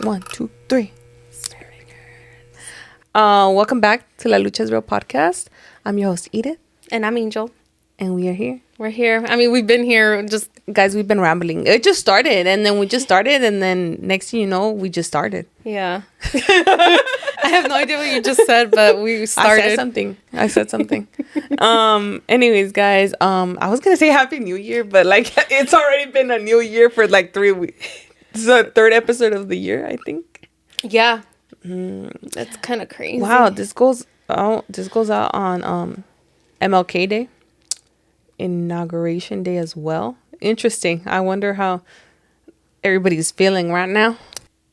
1, 2, 3. Welcome back to La Lucha's Real podcast. I'm your host, Edith. And I'm Angel. And we are here. We're here. I mean, we've been here just... Guys, we've been rambling. It just started, and then we just started, and then next thing you know, we just started. Yeah. I have no idea what you just said, but we started. I said something. Anyways, guys, I was going to say Happy New Year, but like, it's already been a new year for like 3 weeks. This is the third episode of the year, I think. Yeah. That's kind of crazy. Wow, this goes out on MLK Day, Inauguration Day as well. Interesting. I wonder how everybody's feeling right now.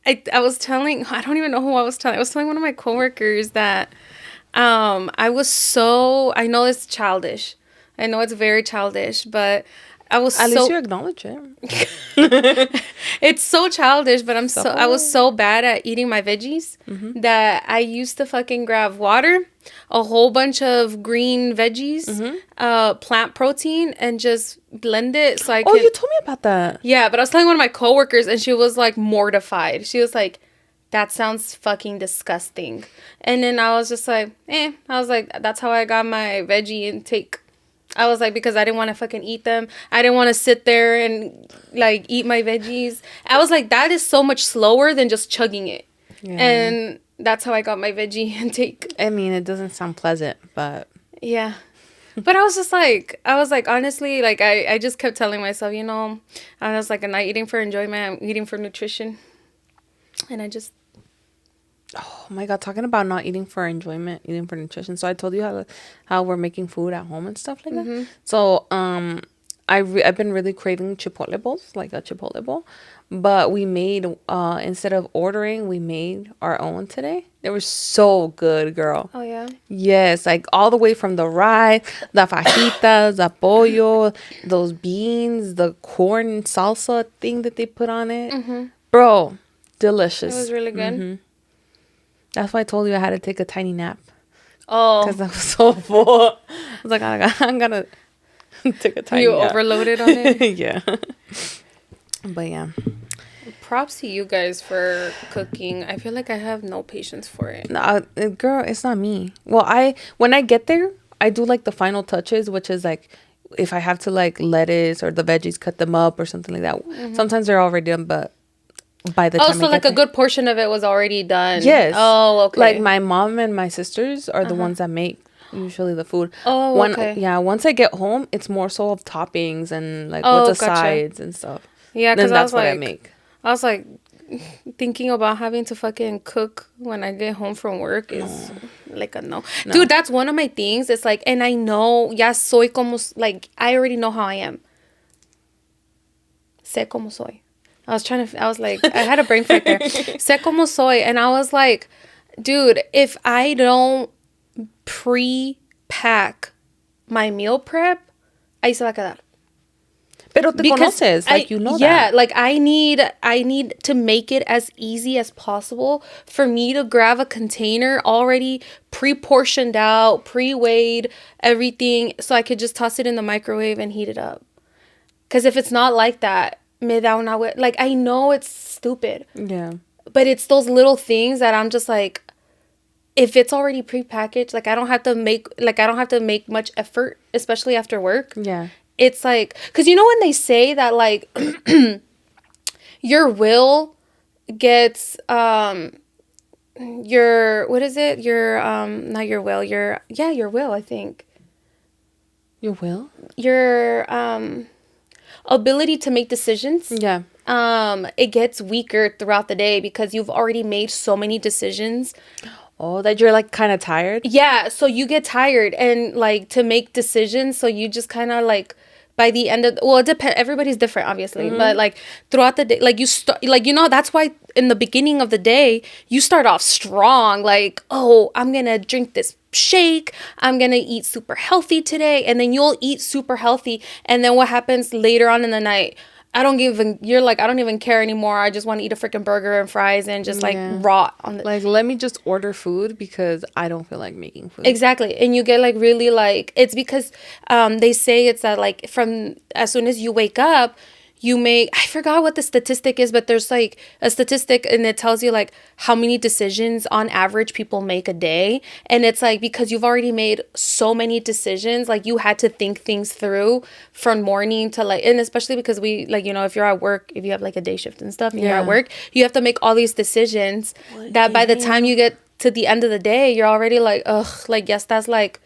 I don't even know who I was telling. I was telling one of my coworkers that I know it's childish. I know it's very childish, but At least you acknowledge it. It's so childish, but I was so bad at eating my veggies that I used to fucking grab water, a whole bunch of green veggies, plant protein, and just blend it so I could... Oh, you told me about that. Yeah, but I was telling one of my coworkers, and she was like mortified. She was like, that sounds fucking disgusting. And then I was just like, I was like, that's how I got my veggie intake. I was like, because I didn't want to fucking eat them. I didn't want to sit there and like eat my veggies. I was like, that is so much slower than just chugging it. Yeah. And that's how I got my veggie intake. I mean, it doesn't sound pleasant, but... Yeah. But I was like, honestly, like, I just kept telling myself, I was like, I'm not eating for enjoyment. I'm eating for nutrition. And I just... Oh my God, talking about not eating for enjoyment, eating for nutrition. So I told you how we're making food at home and stuff like that. So I've been really craving chipotle bowls, like a chipotle bowl. But we made, instead of ordering, we made our own today. They were so good, girl. Oh, yeah? Yes, like all the way from the rice, the fajitas, the pollo, those beans, the corn salsa thing that they put on it. Bro, delicious. It was really good. That's why I told you I had to take a tiny nap. Oh. Because I was so full. I was like, I'm going to take a tiny nap. You overloaded on it? Yeah. But yeah. Props to you guys for cooking. I feel like I have no patience for it. No, girl, it's not me. Well, when I get there, I do like the final touches, which is like if I have to like lettuce or the veggies, cut them up or something like that. Sometimes they're already done, but by the time so like a good portion of it was already done. Yes. Oh, okay. Like my mom and my sisters are the ones that make usually the food. Oh, okay. Yeah, once I get home, it's more so of toppings and like with the sides and stuff. Yeah, because that's what I make. I was like thinking about having to fucking cook when I get home from work is like a no. Dude, that's one of my things. It's like, and I know, ya soy como, like, I already know how I am. Sé como soy. I was like, I had a brain fart there. Sé como soy. And I was like, dude, if I don't pre-pack my meal prep, ahí se va a quedar. Pero te conoces, like you know that. Yeah, like I need to make it as easy as possible for me to grab a container already pre-portioned out, pre-weighed, everything, so I could just toss it in the microwave and heat it up. Because if it's not like that, me da una like I know it's stupid. Yeah. But it's those little things that I'm just like, if it's already prepackaged, like I don't have to make much effort, especially after work. Yeah. It's like, because you know when they say that like your will gets your what is it? Your not your will, your will, I think. Your will? Your ability to make decisions. Yeah. It gets weaker throughout the day because you've already made so many decisions. Oh, that you're like kind of tired? Yeah, so you get tired and like to make decisions, so you just kind of like by the end of, well, it depends, everybody's different obviously, but like throughout the day, like you start, like, that's why in the beginning of the day you start off strong, like, oh, I'm gonna drink this shake, I'm gonna eat super healthy today, and then you'll eat super healthy, and then what happens later on in the night? I don't even care anymore. I just want to eat a freaking burger and fries and just like rot on the... Like, let me just order food because I don't feel like making food. Exactly. And you get like really like... It's because they say it's that like from as soon as you wake up, you make, I forgot what the statistic is, but there's like a statistic and it tells you like how many decisions on average people make a day. And it's like, because you've already made so many decisions, like you had to think things through from morning to like, and especially because we like, you know, if you're at work, if you have like a day shift and stuff and you're at work, you have to make all these decisions that by the time you get to the end of the day, you're already like, ugh, like, yes, that's like,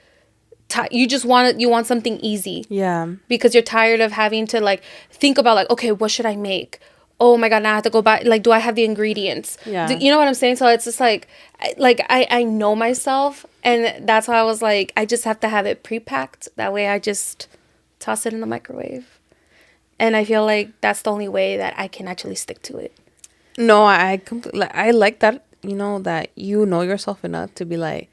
you just want something easy. Yeah. Because you're tired of having to like think about like, okay, what should I make? Oh my God, now I have to go buy, like, do I have the ingredients? Yeah. You know what I'm saying? So it's just like I know myself, and that's why I was like, I just have to have it pre-packed. That way I just toss it in the microwave. And I feel like that's the only way that I can actually stick to it. No, I completely, I like that, you know, that you know yourself enough to be like,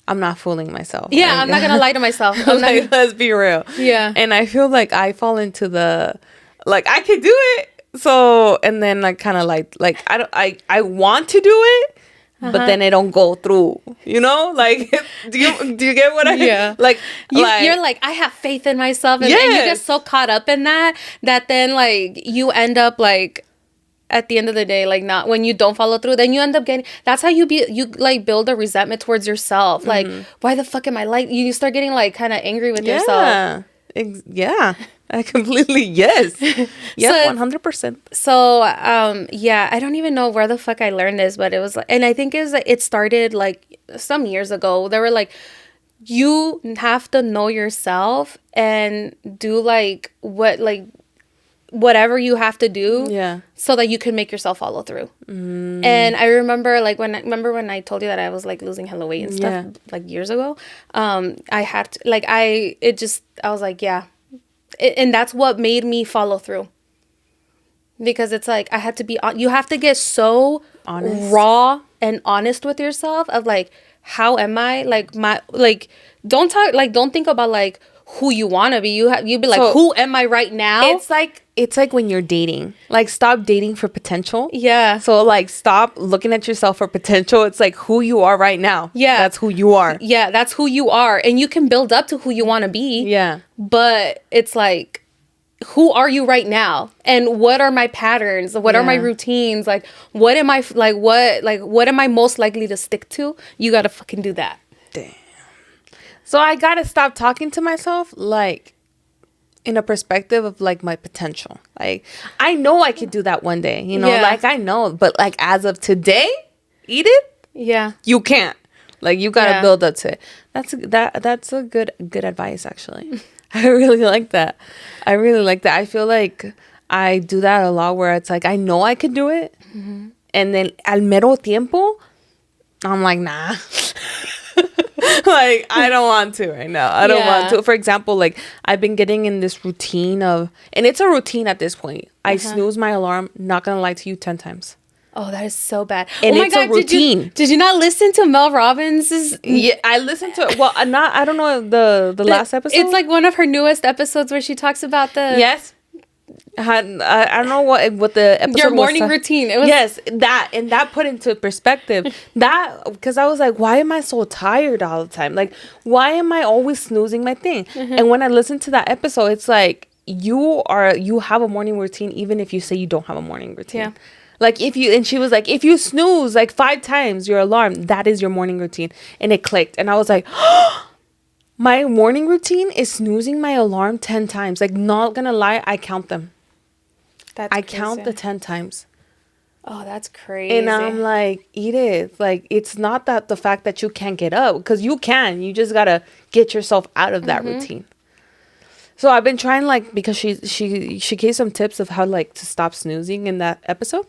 I'm not fooling myself. Yeah, like, I'm not gonna lie to myself. I'm like, let's be real. Yeah. And I feel like I fall into the, like, I could do it. So, and then like kind of like I want to do it, but then it don't go through. You know, like do you get what I mean? Yeah. Like you're like, I have faith in myself, and, and you get so caught up in that then like you end up like, at the end of the day, like, not when you don't follow through, then you end up getting, that's how you like build a resentment towards yourself. Like, why the fuck am I like, you start getting like kind of angry with yourself. Yeah, I completely, yes. Yeah, 100%. So, yeah, I don't even know where the fuck I learned this, but it was like, and I think it started like some years ago. They were like, you have to know yourself and do like whatever you have to do, so that you can make yourself follow through. And I remember like when I told you that I was like losing hella weight and stuff like years ago, I had to, like, I was like, yeah, and that's what made me follow through, because it's like I had to be you have to get so honest, raw and honest with yourself of like, how am I, like, my, like, don't think about like who you want to be. You'd be like, so, who am I right now? It's like when you're dating, like, stop dating for potential. Yeah. So like, stop looking at yourself for potential. It's like who you are right now. Yeah. That's who you are. Yeah. That's who you are. And you can build up to who you want to be. Yeah. But it's like, who are you right now? And what are my patterns? What are my routines? Like, what am I, like, what am I most likely to stick to? You got to fucking do that. Damn. So I gotta stop talking to myself like in a perspective of like my potential. Like, I know I could do that one day, you know, like I know, but like as of today, Edith, you can't. Like, you gotta build up to it. That's a good advice, actually. I really like that. I feel like I do that a lot, where it's like I know I could do it, and then al mero tiempo, I'm like, nah. Like, I don't want to right now. I don't want to. For example, like, I've been getting in this routine of, and it's a routine at this point. I snooze my alarm, not gonna lie to you, 10 times. Oh, that is so bad. And it's a routine. Did you not listen to Mel Robbins'? Yeah, I listened to it. Well, I don't know the last episode. It's like one of her newest episodes where she talks about the... Yes. I don't know what the episode was. Your morning routine. It was, yes, that put into perspective that, because I was like, why am I so tired all the time? Like, why am I always snoozing my thing? And when I listened to that episode, it's like, you have a morning routine even if you say you don't have a morning routine. Yeah. Like, and she was like, if you snooze like 5 times your alarm, that is your morning routine. And it clicked, and I was like, my morning routine is snoozing my alarm 10 times. Like, not gonna lie, I count them. I count the 10 times. Oh, that's crazy. And I'm like, Edith, like, it's not that the fact that you can't get up, because you can. You just gotta get yourself out of that routine. So I've been trying, like, because she gave some tips of how, like, to stop snoozing in that episode.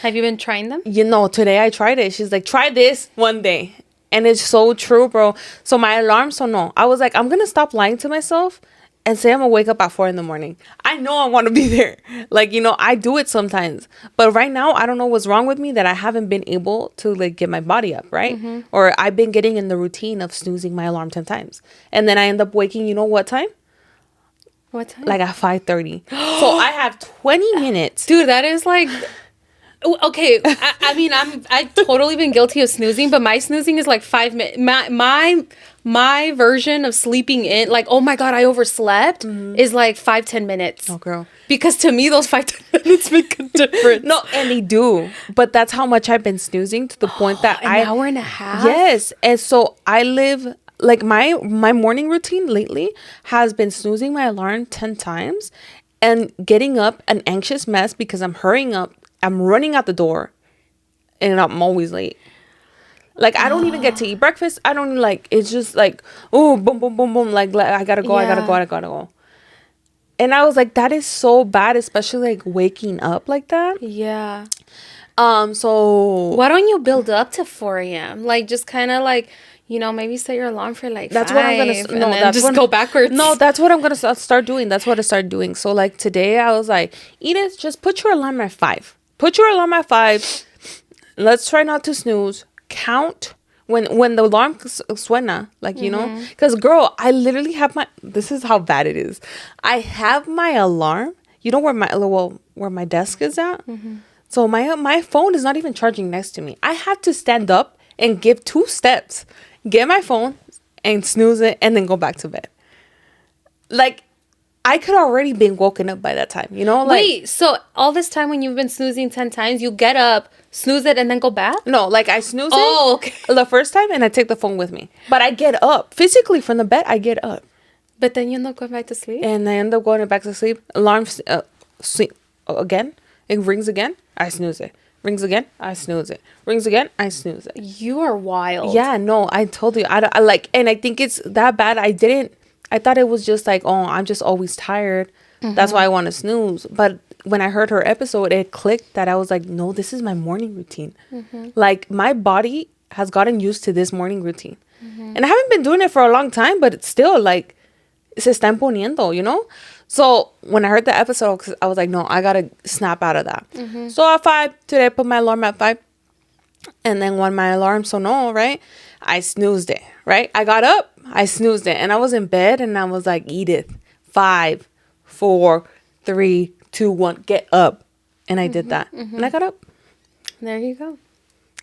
Have you been trying them? You know, today I tried it. She's like, try this one day. And it's so true, bro. So my alarm, no. I was like, I'm gonna stop lying to myself and say I'm gonna wake up at 4 a.m. I know I want to be there. Like, you know, I do it sometimes. But right now, I don't know what's wrong with me that I haven't been able to, like, get my body up, right? Or I've been getting in the routine of snoozing my alarm 10 times. And then I end up waking, you know what time? What time? Like at 5:30. So I have 20 minutes. Dude, that is like... Okay, I mean, I've totally been guilty of snoozing, but my snoozing is like 5 minutes. my version of sleeping in, like, oh my God, I overslept, is like 5-10 minutes. Oh, girl. Because to me, those 5-10 minutes make a difference. No, and they do. But that's how much I've been snoozing to the point that an hour and a half? Yes. And so I live, like, my morning routine lately has been snoozing my alarm 10 times and getting up an anxious mess because I'm hurrying up. I'm running out the door and I'm always late. Like, I don't even get to eat breakfast. I don't, like, it's just like, oh, boom, boom, boom, boom. Like I gotta go, I gotta go. And I was like, that is so bad, especially, like, waking up like that. Yeah. So. Why don't you build up to 4 a.m.? Like, just kind of, like, you know, maybe set your alarm for, like, that's 5. What I'm going to. No, that's just go backwards. No, that's what I'm going to start doing. That's what I started doing. So, like, today I was like, Edith, just put your alarm at 5. Put your alarm at 5. Let's try not to snooze. Count when the alarm suena, like, you know, because, girl, I literally have this is how bad it is. I have my alarm, you know, where my desk is at. So my phone is not even charging next to me. I have to stand up and give 2 steps, get my phone and snooze it, and then go back to bed. Like, I could already been woken up by that time, you know? Like, wait, so all this time when you've been snoozing 10 times, you get up, snooze it, and then go back? No, like, I snooze it okay. The first time, and I take the phone with me. But I get up. Physically, from the bed, I get up. But then you end up going back to sleep? And I end up going back to sleep. Alarm, sleep again. It rings again. I snooze it. Rings again. I snooze it. Rings again. I snooze it. You are wild. Yeah, no, I told you. I like, and I think it's that bad. I thought it was just like, oh, I'm just always tired. That's why I want to snooze. But when I heard her episode, it clicked that I was like, no, this is my morning routine. Like, my body has gotten used to this morning routine. And I haven't been doing it for a long time, but it's still like, se está imponiendo, you know? So when I heard the episode, I was like, no, I got to snap out of that. So at 5, today I put my alarm at 5. And then when my alarm sonó, right, I snoozed it, right? I got up, I snoozed it. And I was in bed and I was like, Edith, 5, 4, 3, 2, 1, get up. And I did that. And I got up. There you go.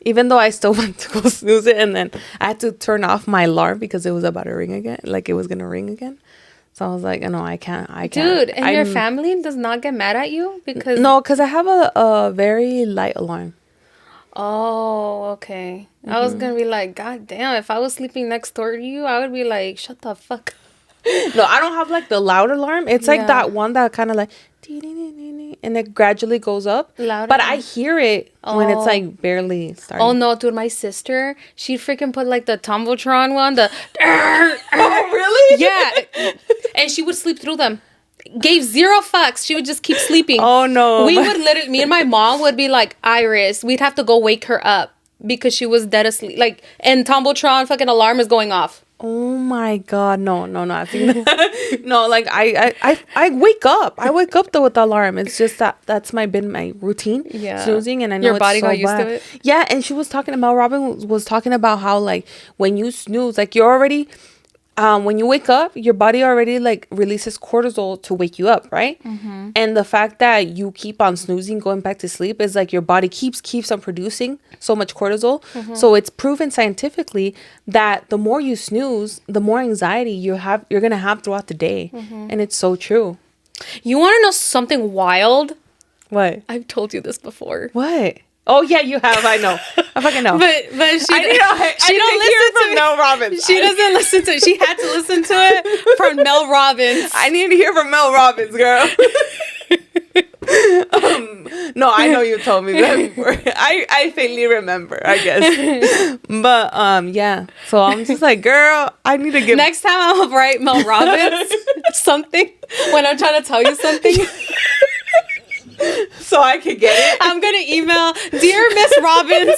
Even though I still went to go snooze it. And then I had to turn off my alarm because it was about to ring again. Like, it was going to ring again. So I was like, no, I can't. Dude, and your family does not get mad at you? Because no, because I have a very light alarm. Oh, okay. I was going to be like, God damn, if I was sleeping next door to you, I would be like, shut the fuck up. No, I don't have, like, the loud alarm. It's like that one that kind of like, and it gradually goes up. Louder. But I hear it when it's, like, barely starting. Oh, no, dude, my sister, she freaking put, like, the Tumbletron one, the... Oh, really? Yeah. And she would sleep through them. Gave 0 fucks. She would just keep sleeping. Oh, no. We would literally... Me and my mom would be like, Iris, we'd have to go wake her up because she was dead asleep. Like, and Tumbletron fucking alarm is going off. Oh my God. No, I think that, no, like I wake up. I wake up though with the alarm. It's just that's been my routine. Yeah. Snoozing, and I know your body got used to it. Yeah, and she was talking about Robin was talking about how, like, when you snooze, like, you're already when you wake up, your body already, like, releases cortisol to wake you up, right? And the fact that you keep on snoozing, going back to sleep, is like your body keeps on producing so much cortisol. So it's proven scientifically that the more you snooze, the more anxiety you're gonna have throughout the day, and it's so true. You want to know something wild? What? I've told you this before. What? Oh yeah, you have. I know. I fucking know. But she don't listen to Mel Robbins. She doesn't listen to it. She had to listen to it from Mel Robbins. I need to hear from Mel Robbins, girl. No, I know you told me that before. I faintly remember, I guess. But yeah. So I'm just like, girl, I need to get. Next time I'll write Mel Robbins something when I'm trying to tell you something. So I could get it. I'm gonna email, dear Miss Robbins,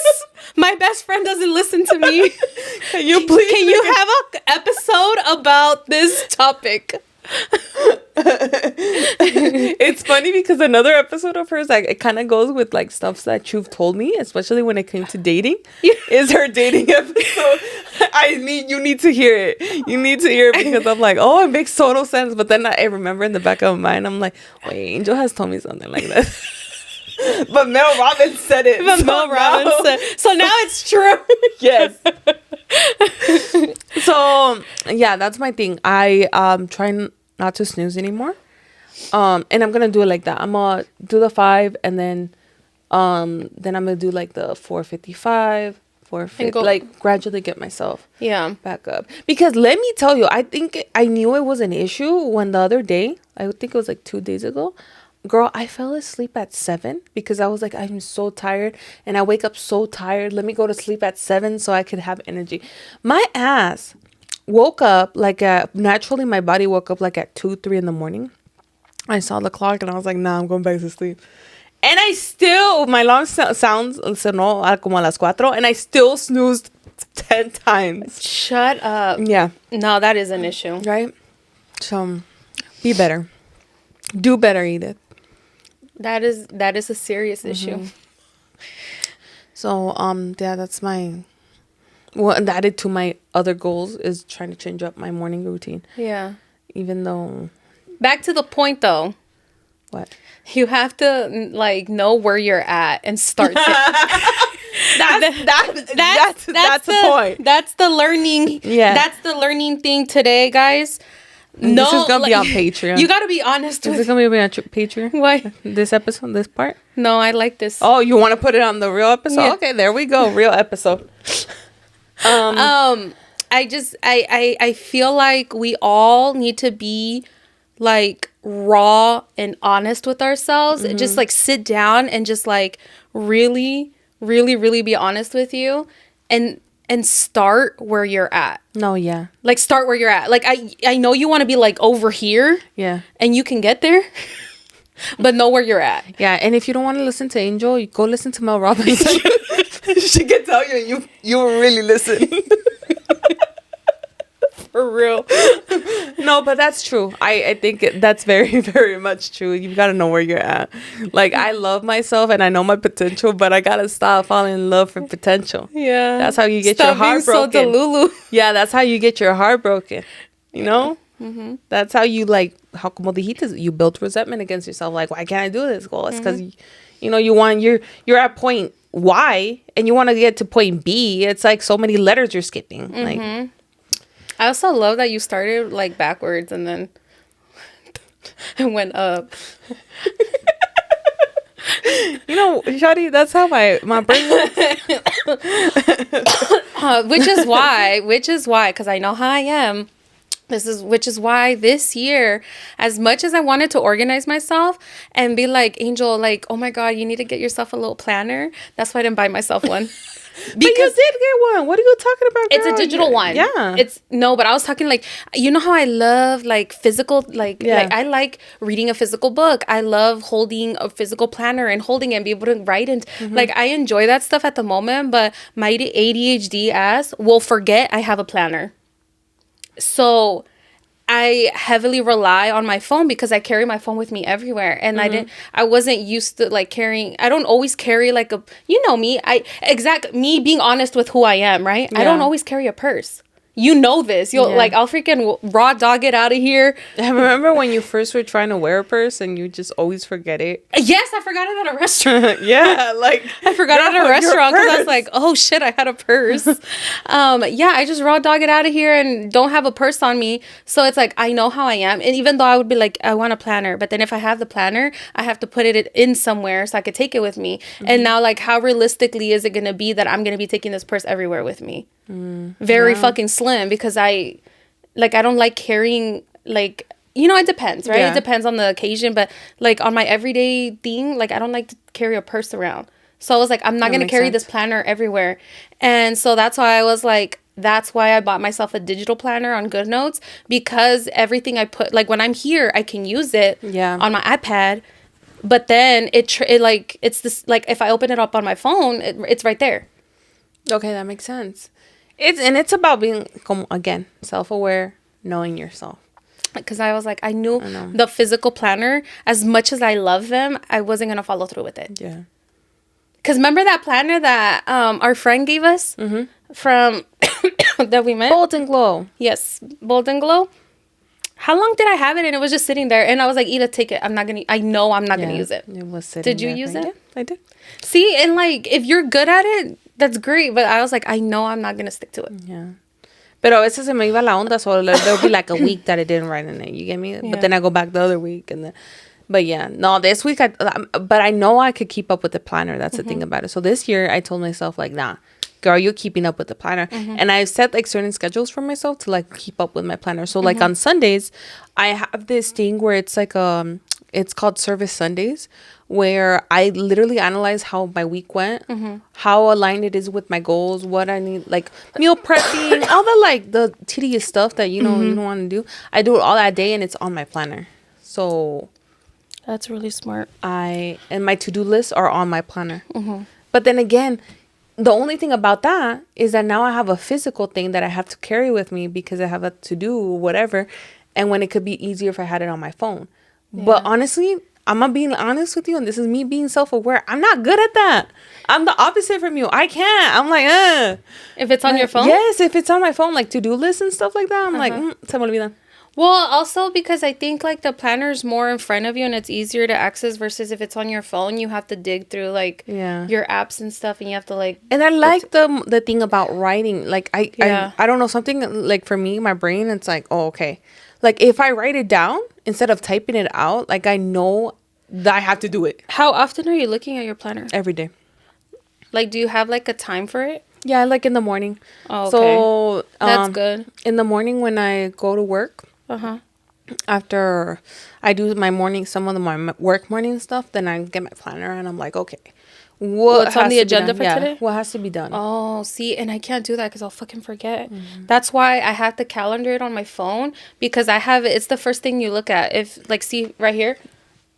my best friend doesn't listen to me. Can you have an episode about this topic? It's funny because another episode of hers, like, it kind of goes with, like, stuff that you've told me, especially when it came to dating. Is her dating episode. You need to hear it. You need to hear it because I'm like, oh, it makes total sense. But then I remember in the back of my mind, I'm like, wait, Angel has told me something like that. But Mel Robbins said it. But Mel Robbins said, so now it's true. Yes. So yeah, that's my thing. I trying not to snooze anymore. And I'm gonna do it like that. I'm gonna do the 5, and then I'm gonna do like the 4:55, 4:50, like gradually get myself back up. Because let me tell you, I think I knew it was an issue when the other day, I think it was like 2 days ago, girl, I fell asleep at 7 because I was like, I'm so tired and I wake up so tired. Let me go to sleep at 7 so I could have energy. My ass woke up like naturally my body woke up like at 2, 3 in the morning. I saw the clock and I was like, nah, I'm going back to sleep. And I still, my alarm sounds sonó como a las 4, and I still snoozed 10 times. Shut up. Yeah. No, that is an issue. Right? So, be better. Do better, Edith. That is a serious issue. So, yeah, that's my... Well, and added to my other goals is trying to change up my morning routine. Yeah. Even though... Back to the point, though. What? You have to, like, know where you're at and start. That's the point. That's the learning. Yeah. That's the learning thing today, guys. No, this is going to be on Patreon. You got to be honest with Is it going to be on Patreon? Why? This episode, this part? No, I like this. Oh, you want to put it on the real episode? Yeah. Okay, there we go. Real episode. I feel like we all need to be like raw and honest with ourselves. Just like sit down and just like really, really, really be honest with you and start where you're at. No, yeah. Like start where you're at. Like I know you want to be like over here. Yeah. And you can get there. But know where you're at. Yeah, and if you don't want to listen to Angel, you go listen to Mel Robbins. She can tell you you really listen. For real. No, but that's true. I think that's very, very much true. You've got to know where you're at. Like, I love myself and I know my potential, but I got to stop falling in love for potential. Yeah. That's how you get your heart broken. So delulu. Yeah, that's how you get your heart broken. You know? Mm-hmm. That's how you, like, how como dijiste, you built resentment against yourself. Like, why can't I do this goal? It's because, you're at point Y and you want to get to point B. It's like so many letters you're skipping. Like, I also love that you started like backwards and then it went up. You know, Shawty, that's how my brain works. Which is why, because I know how I am. Which is why this year, as much as I wanted to organize myself and be like, Angel, like, oh my God, you need to get yourself a little planner. That's why I didn't buy myself one. But you did get one. What are you talking about, girl? It's a digital one. Yeah. But I was talking like, you know how I love like physical, like I like reading a physical book. I love holding a physical planner and holding it and be able to write and like I enjoy that stuff at the moment, but my ADHD ass will forget I have a planner. So I heavily rely on my phone because I carry my phone with me everywhere. And I wasn't used to like carrying, I don't always carry like you know me, me being honest with who I am, right? Yeah. I don't always carry a purse. You know this. Like, I'll freaking raw dog it out of here. I remember when you first were trying to wear a purse and you just always forget it. Yes, I forgot it at a restaurant. Yeah, like I forgot it at a restaurant because I was like, oh shit, I had a purse. I just raw dog it out of here and don't have a purse on me. So it's like, I know how I am. And even though I would be like, I want a planner, but then if I have the planner, I have to put it in somewhere so I could take it with me. And now, like, how realistically is it going to be that I'm going to be taking this purse everywhere with me? Very fucking slim because I don't like carrying, like, it depends, right? Yeah. It depends on the occasion, but like on my everyday thing, like I don't like to carry a purse around. So I was like, I'm not going to carry this planner everywhere. And so that's why I was like, that's why I bought myself a digital planner on GoodNotes, because everything I put, like when I'm here, I can use it on my iPad. But then it's this, like if I open it up on my phone, it's right there. Okay, that makes sense. It's about being, again, self-aware, knowing yourself. Because I was like, I knew the physical planner, as much as I love them, I wasn't going to follow through with it. Yeah. Because remember that planner that our friend gave us from, that we met? Bold and Glow. Yes, Bold and Glow. How long did I have it? And it was just sitting there. And I was like, Ida, take it. I know I'm not going to use it. It was sitting Did you use it? Yeah, I did. See, and like, if you're good at it, that's great. But I was like, I know I'm not going to stick to it. Yeah. Pero a veces se me iba la onda, so there'll be like a week that I didn't write in it. You get me? Yeah. But then I go back the other week, and then, but yeah, no, this week but I know I could keep up with the planner. That's the thing about it. So this year I told myself like, nah, girl, you're keeping up with the planner, and I set like certain schedules for myself to like keep up with my planner. So like on Sundays, I have this thing where it's like it's called Service Sundays, where I literally analyze how my week went, how aligned it is with my goals, what I need, like meal prepping, all the like the tedious stuff that you know you don't want to do. I do it all that day, and it's on my planner. So That's really smart. and my to-do lists are on my planner. But then again, the only thing about that is that now I have a physical thing that I have to carry with me because I have a to-do or whatever. And when it could be easier if I had it on my phone. Yeah. But honestly, I'm not being honest with you, and this is me being self-aware. I'm not good at that. I'm the opposite from you. I can't. I'm like, If it's on your phone? Yes, if it's on my phone, like to-do lists and stuff like that, I'm like, se me olvida. Well, also because I think like the planner's more in front of you and it's easier to access versus if it's on your phone, you have to dig through like your apps and stuff, and you have to like. And I like the thing about writing. Like I don't know, something like for me, my brain, it's like, oh, okay. Like if I write it down instead of typing it out, like I know that I have to do it. How often are you looking at your planner? Every day. Like, do you have like a time for it? Yeah, like in the morning. Oh, okay. So that's good. In the morning when I go to work. After I do my morning, some of my work morning stuff, then I get my planner and I'm like, okay, what's on the agenda for today? What has to be done? Oh, see, and I can't do that because I'll fucking forget. That's why I have to calendar it on my phone, because I have it. It's the first thing you look at. If like, see right here.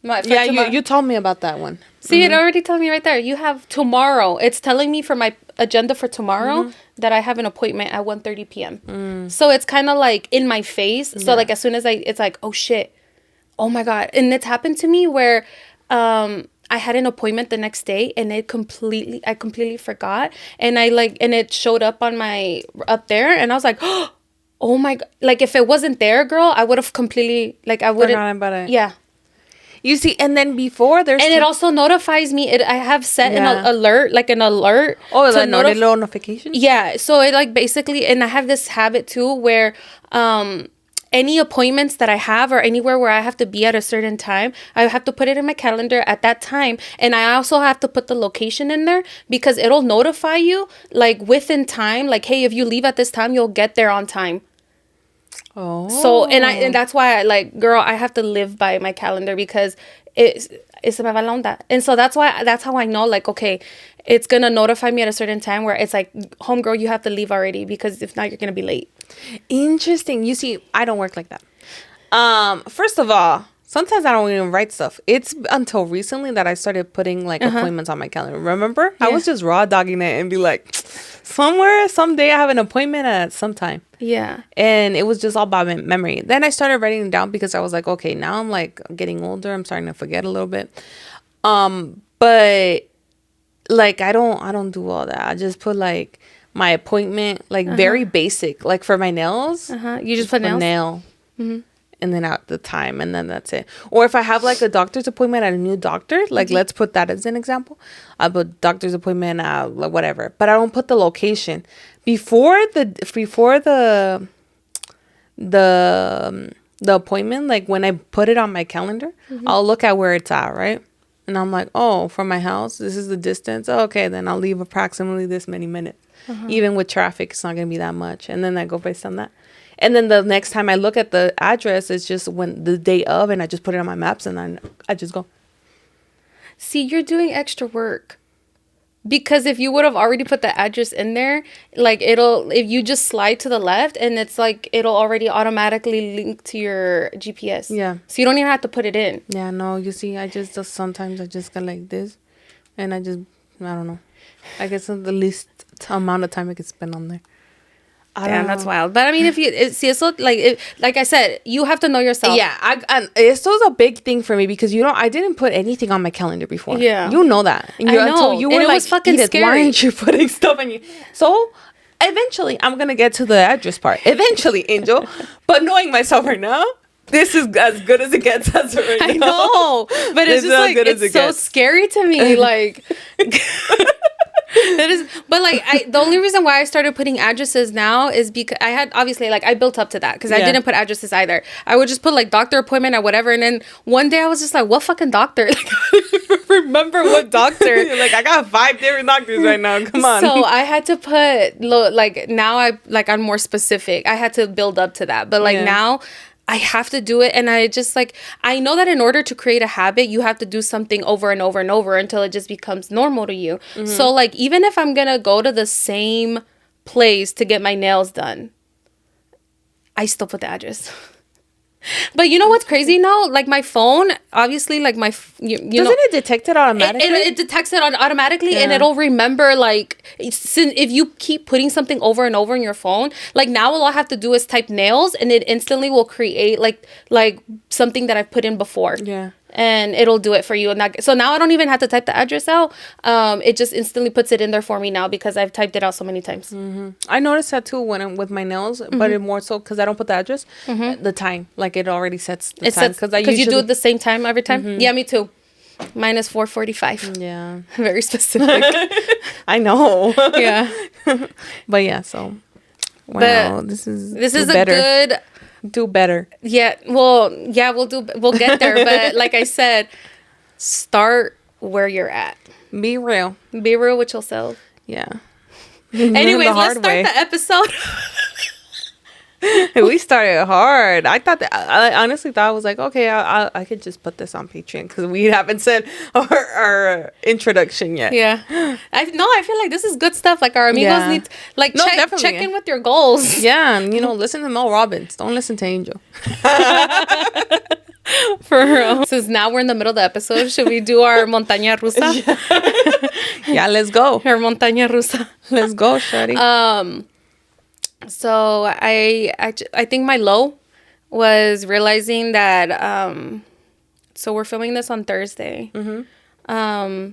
You told me about that one. See, it already told me right there. You have tomorrow. It's telling me for my agenda for tomorrow that I have an appointment at 1:30 p.m. So it's kind of like in my face. So like as soon as it's like, oh shit, oh my God. And it's happened to me where I had an appointment the next day and I completely forgot. And and it showed up on up there, and I was like, oh my God. Like if it wasn't there, girl, I would have completely, like I wouldn't. Forgotten about it. Yeah. You see, and then before there's... And it also notifies me. I have set an alert, like an alert. Oh, the little notification? Yeah. So it like basically, and I have this habit too where any appointments that I have or anywhere where I have to be at a certain time, I have to put it in my calendar at that time. And I also have to put the location in there because it'll notify you like within time. Like, hey, if you leave at this time, you'll get there on time. Oh. So and that's why I like, girl, I have to live by my calendar because it's se me va la onda. And so that's how I know, like, okay, it's gonna notify me at a certain time where it's like, homegirl, you have to leave already because if not, you're gonna be late. Interesting. You see, I don't work like that. First of all, sometimes I don't even write stuff. It's until recently that I started putting like appointments on my calendar. Remember? Yeah. I was just raw dogging it and be like, someday I have an appointment at some time. Yeah. And it was just all about memory. Then I started writing it down because I was like, okay, now I'm like getting older. I'm starting to forget a little bit. But like I don't do all that. I just put like my appointment, like very basic. Like for my nails. You just put nails? Nail. And then at the time, and then that's it. Or if I have like a doctor's appointment at a new doctor, like let's put that as an example. I put doctor's appointment at like whatever, but I don't put the location before the appointment. Like when I put it on my calendar, I'll look at where it's at, right? And I'm like, oh, from my house, this is the distance. Oh, okay, then I'll leave approximately this many minutes. Even with traffic, it's not gonna be that much. And then I go based on that. And then the next time I look at the address, it's just when the day of, and I just put it on my maps, and then I just go. See, you're doing extra work. Because if you would have already put the address in there, like if you just slide to the left, and it's like, it'll already automatically link to your GPS. Yeah. So you don't even have to put it in. Yeah, no, you see, sometimes I just go like this, and I don't know. I guess the least amount of time I could spend on there. Damn, that's wild. But I mean, if you see, so like I said, you have to know yourself. Yeah, it's still a big thing for me because I didn't put anything on my calendar before. Yeah, you know that. And I know. You were and it like, was fucking Edith, scary. why aren't you putting stuff on you? So eventually, I'm gonna get to the address part. Eventually, Angel. But knowing myself right now, this is as good as it gets as of right now. I know, but it's just like it's so scary to me. Like. That is, but like the only reason why I started putting addresses now is because I had obviously like I built up to that because I didn't put addresses either. I would just put like doctor appointment or whatever, and then one day I was just like, what fucking doctor? Like, I don't even remember what doctor. Like, I got 5 different doctors right now. Come on. So I had to put like now I'm more specific. I had to build up to that, but like now I have to do it. And I just like, I know that in order to create a habit, you have to do something over and over and over until it just becomes normal to you. Mm-hmm. So like, even if I'm going to go to the same place to get my nails done, I still put the address. But you know what's crazy now? Like my phone, obviously, like my doesn't it detect it automatically? It detects it automatically, and it'll remember like if you keep putting something over and over in your phone. Like now, all I have to do is type nails, and it instantly will create like something that I've put in before. Yeah. And it'll do it for you. And so now I don't even have to type the address out. It just instantly puts it in there for me now because I've typed it out so many times. Mm-hmm. I noticed that too when I'm with my nails, but it more so because I don't put the address, the time. Like it already sets the time. Because you do it the same time every time? Mm-hmm. Yeah, me too. Mine is 4:45. Yeah. Very specific. I know. Yeah. But yeah, so. Wow, this is a good... Do better. Yeah, well, we'll get there. But like I said, start where you're at. Be real. Be real with yourself. Yeah. Anyways, let's start the episode. We started hard. I honestly thought I was like, okay, I could just put this on Patreon because we haven't said our introduction yet. Yeah. I feel like this is good stuff. Like our amigos need to, like check in with your goals. Yeah, and listen to Mel Robbins. Don't listen to Angel. For real. Since now we're in the middle of the episode, should we do our montaña rusa? Yeah, let's go. Our montaña rusa. Let's go, shawty. So I think my low was realizing that so we're filming this on Thursday. Mm-hmm.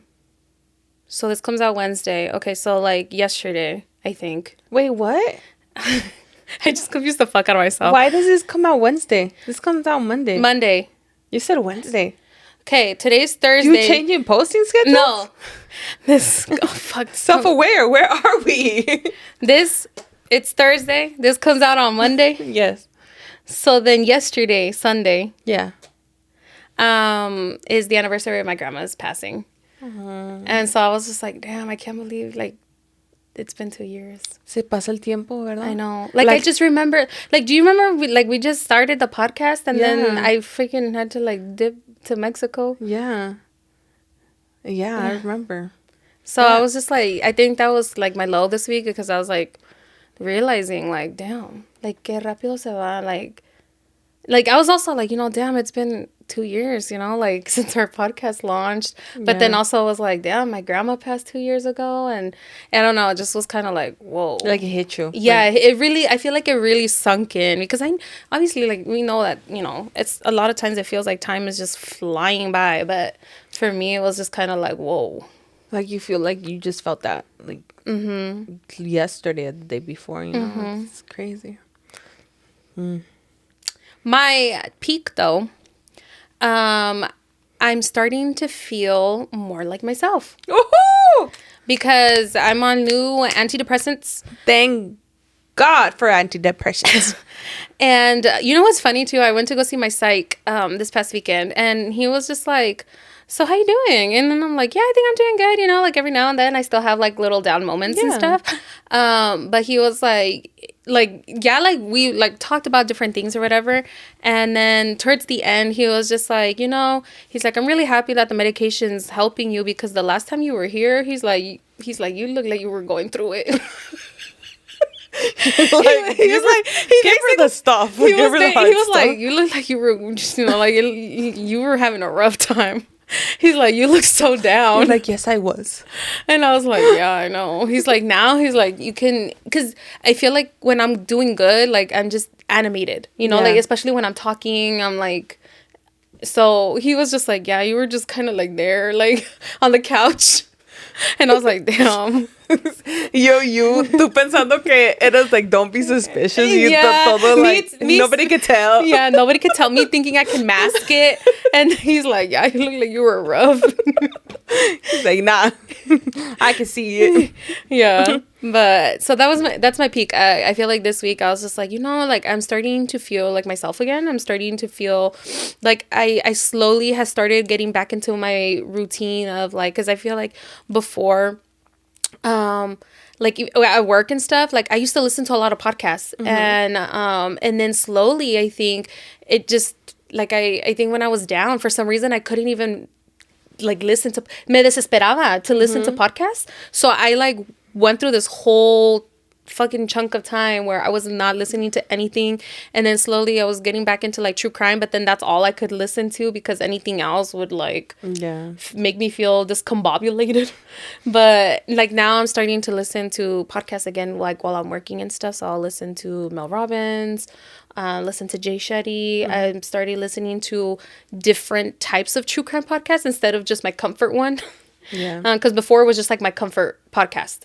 So this comes out Wednesday. Okay, so like yesterday, I think. Wait, what? I just confused the fuck out of myself. Why does this come out Wednesday? This comes out Monday. You said Wednesday. Okay, today's Thursday. You changing posting schedules? No. Fuck. Self-aware. Where are we? It's Thursday. This comes out on Monday. Yes. So then yesterday, Sunday. Yeah. Is the anniversary of my grandma's passing. Uh-huh. And so I was just like, damn, I can't believe like it's been 2 years. Se pasa el tiempo, ¿verdad? I know. Like I just remember. Like, do you remember? We just started the podcast and then I freaking had to like dip to Mexico. Yeah. Yeah, I remember. So I was just like, I think that was like my low this week because I was like realizing like, damn, like que rápido se va. Like I was also like, damn, it's been 2 years, like since our podcast launched. But then also I was like, damn, my grandma passed 2 years ago. And I don't know, it just was kind of like, whoa. Like it hit you. Yeah, I feel like it really sunk in because obviously like we know that, it's a lot of times it feels like time is just flying by. But for me, it was just kind of like, whoa. Like you feel like you just felt that like yesterday or the day before, It's crazy. My peak though, I'm starting to feel more like myself. Woohoo! Because I'm on new antidepressants. Thank God for antidepressants. And you know what's funny too? I went to go see my psych this past weekend, and he was just like, so how you doing? And then I'm like, yeah, I think I'm doing good. Like every now and then I still have like little down moments and stuff. But he was like we like talked about different things or whatever. And then towards the end, he was just like, he's like, I'm really happy that the medication's helping you because the last time you were here, he's like, you look like you were going through it. He was like, give her the stuff. He was like, you look like you were just, like you were having a rough time. He's like, you look so down. You're like, yes, I was. And I was like, yeah, I know. He's like, you can, because I feel like when I'm doing good, like I'm just animated, like especially when I'm talking, I'm like, so he was just like, yeah, you were just kind of like there, like on the couch. And I was like, damn. Tú pensando que eras like, don't be suspicious. Todo, like, nobody could tell. Yeah, nobody could tell. Me thinking I can mask it. And he's like, yeah, you look like you were rough. He's like, nah, I can see it. Yeah. But so that's my peak. I feel like this week I was just like, like I'm starting to feel like myself again. I'm starting to feel like I slowly has started getting back into my routine of like, because I feel like before, like at work and stuff, like I used to listen to a lot of podcasts, and then slowly I think it just like I think when I was down for some reason I couldn't even like listen to, me desesperaba to listen to podcasts. So I like went through this whole fucking chunk of time where I was not listening to anything, and then slowly I was getting back into like true crime, but then that's all I could listen to because anything else would like make me feel discombobulated. But like now I'm starting to listen to podcasts again, like while I'm working and stuff. So I'll listen to Mel Robbins, listen to Jay Shetty. I'm starting listening to different types of true crime podcasts instead of just my comfort one. Yeah. Because before it was just like my comfort podcast,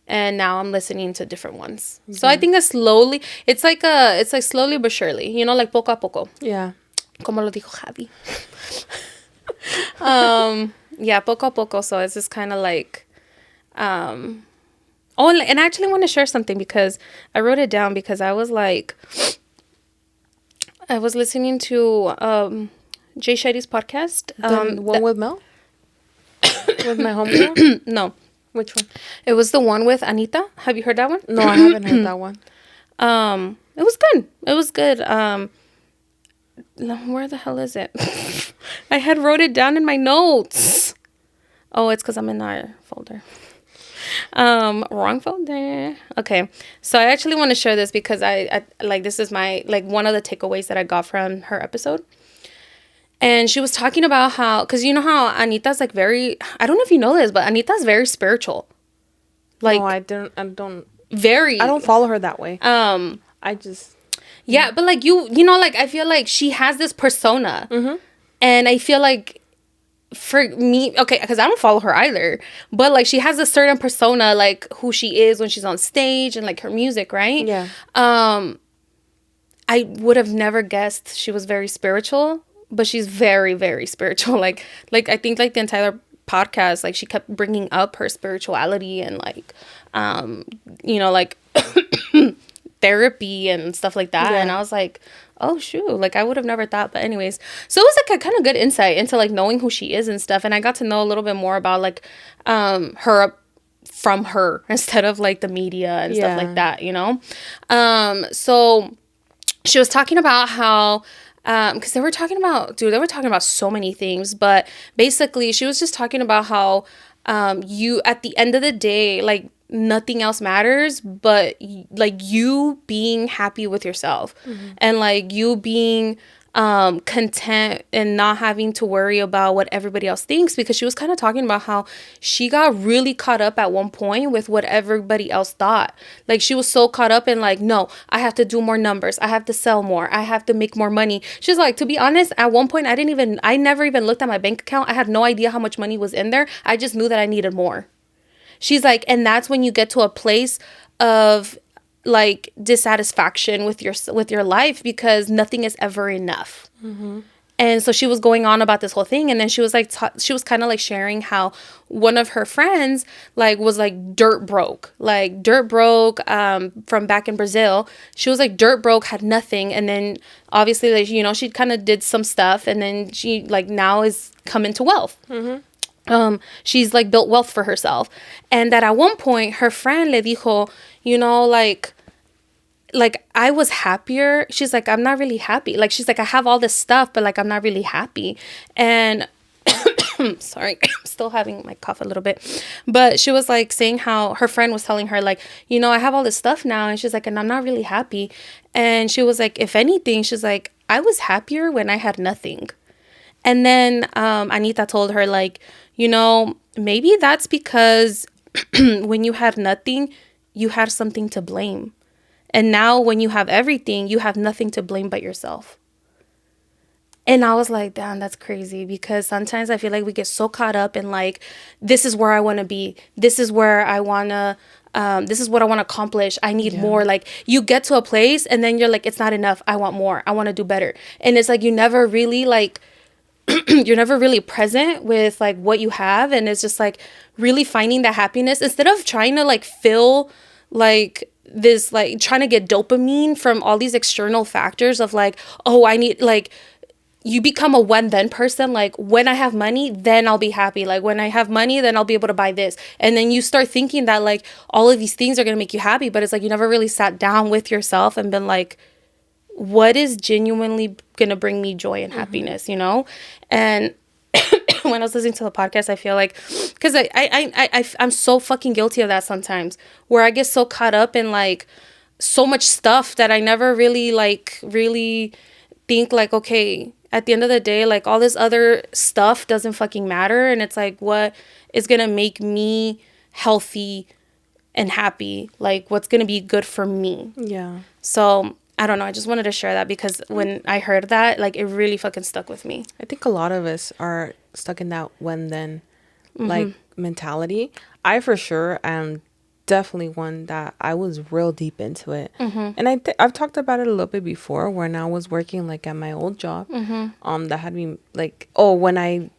and now I'm listening to different ones. So I think that slowly, it's like slowly but surely, like poco a poco. Yeah. Como lo dijo Javi. Yeah, poco a poco. So it's just kind of like, oh, and I actually want to share something because I wrote it down because I was listening to Jay Shetty's podcast. The one with Mel? With my homegirl? No. Which one? It was the one with Anita. Have you heard that one? No, I haven't heard that one. It was good. It was good. Where the hell is it? I had wrote it down in my notes. Oh, it's because I'm in our folder. Wrong folder. Okay. So I actually want to share this because I like, this is my, like, one of the takeaways that I got from her episode. And she was talking about how, because you know how Anita's like very, I don't know if you know this, but Anita's very spiritual. Like, no, I don't. Very. I don't follow her that way. I just. Yeah, but like like I feel like she has this persona. And I feel like for me, okay, because I don't follow her either, but like she has a certain persona, like who she is when she's on stage and like her music, right? Yeah. I would have never guessed she was very spiritual. But she's very, very spiritual. Like I think like the entire podcast, like she kept bringing up her spirituality and like, like therapy and stuff like that. Yeah. And I was like, oh shoot, like I would have never thought. But anyways, so it was like a kind of good insight into like knowing who she is and stuff. And I got to know a little bit more about like her from her instead of like the media and stuff like that, So she was talking about how, because they were talking about so many things, but basically she was just talking about how you, at the end of the day, like nothing else matters but like you being happy with yourself, and like you being content and not having to worry about what everybody else thinks, because she was kind of talking about how she got really caught up at one point with what everybody else thought. Like she was so caught up in like, no, I have to do more numbers, I have to sell more, I have to make more money. She's like, to be honest, at one point I never even looked at my bank account. I had no idea how much money was in there. I just knew that I needed more. She's like, and that's when you get to a place of like dissatisfaction with your life, because nothing is ever enough. And so she was going on about this whole thing, and then she was like she was kind of like sharing how one of her friends like was like dirt broke from back in Brazil. She was like dirt broke, had nothing, and then obviously like she kind of did some stuff, and then she like now is come into wealth. She's like built wealth for herself, and that at one point her friend le dijo, like I was happier. She's like, I'm not really happy. Like she's like, I have all this stuff, but like I'm not really happy. And sorry, I'm still having my cough a little bit, but she was like saying how her friend was telling her like, I have all this stuff now, and she's like, and I'm not really happy. And she was like, if anything, she's like, I was happier when I had nothing. And then Anita told her like, maybe that's because when you had nothing, you had something to blame. And now when you have everything, you have nothing to blame but yourself. And I was like, damn, that's crazy. Because sometimes I feel like we get so caught up in like, this is where I want to be. This is where I want to, this is what I want to accomplish. I need more. Like you get to a place and then you're like, it's not enough. I want more. I want to do better. And it's like, you never really like you're never really present with like what you have, and it's just like really finding that happiness instead of trying to like fill like this, like trying to get dopamine from all these external factors of like, oh, I need like, you become a when then person. Like, when I have money, then I'll be happy. Like, when I have money, then I'll be able to buy this. And then you start thinking that like all of these things are going to make you happy, but it's like you never really sat down with yourself and been like, what is genuinely going to bring me joy and happiness, you know? And when I was listening to the podcast, I feel like, because I'm so fucking guilty of that sometimes, where I get so caught up in like so much stuff that I never really like really think like, okay, at the end of the day, like all this other stuff doesn't fucking matter. And it's like, what is going to make me healthy and happy? Like, what's going to be good for me? Yeah. So I don't know. I just wanted to share that because when I heard that, like, it really fucking stuck with me. I think a lot of us are stuck in that when then like mentality. I for sure am definitely one that I was real deep into it. And I've talked about it a little bit before when I was working like at my old job. That had me like, oh, when I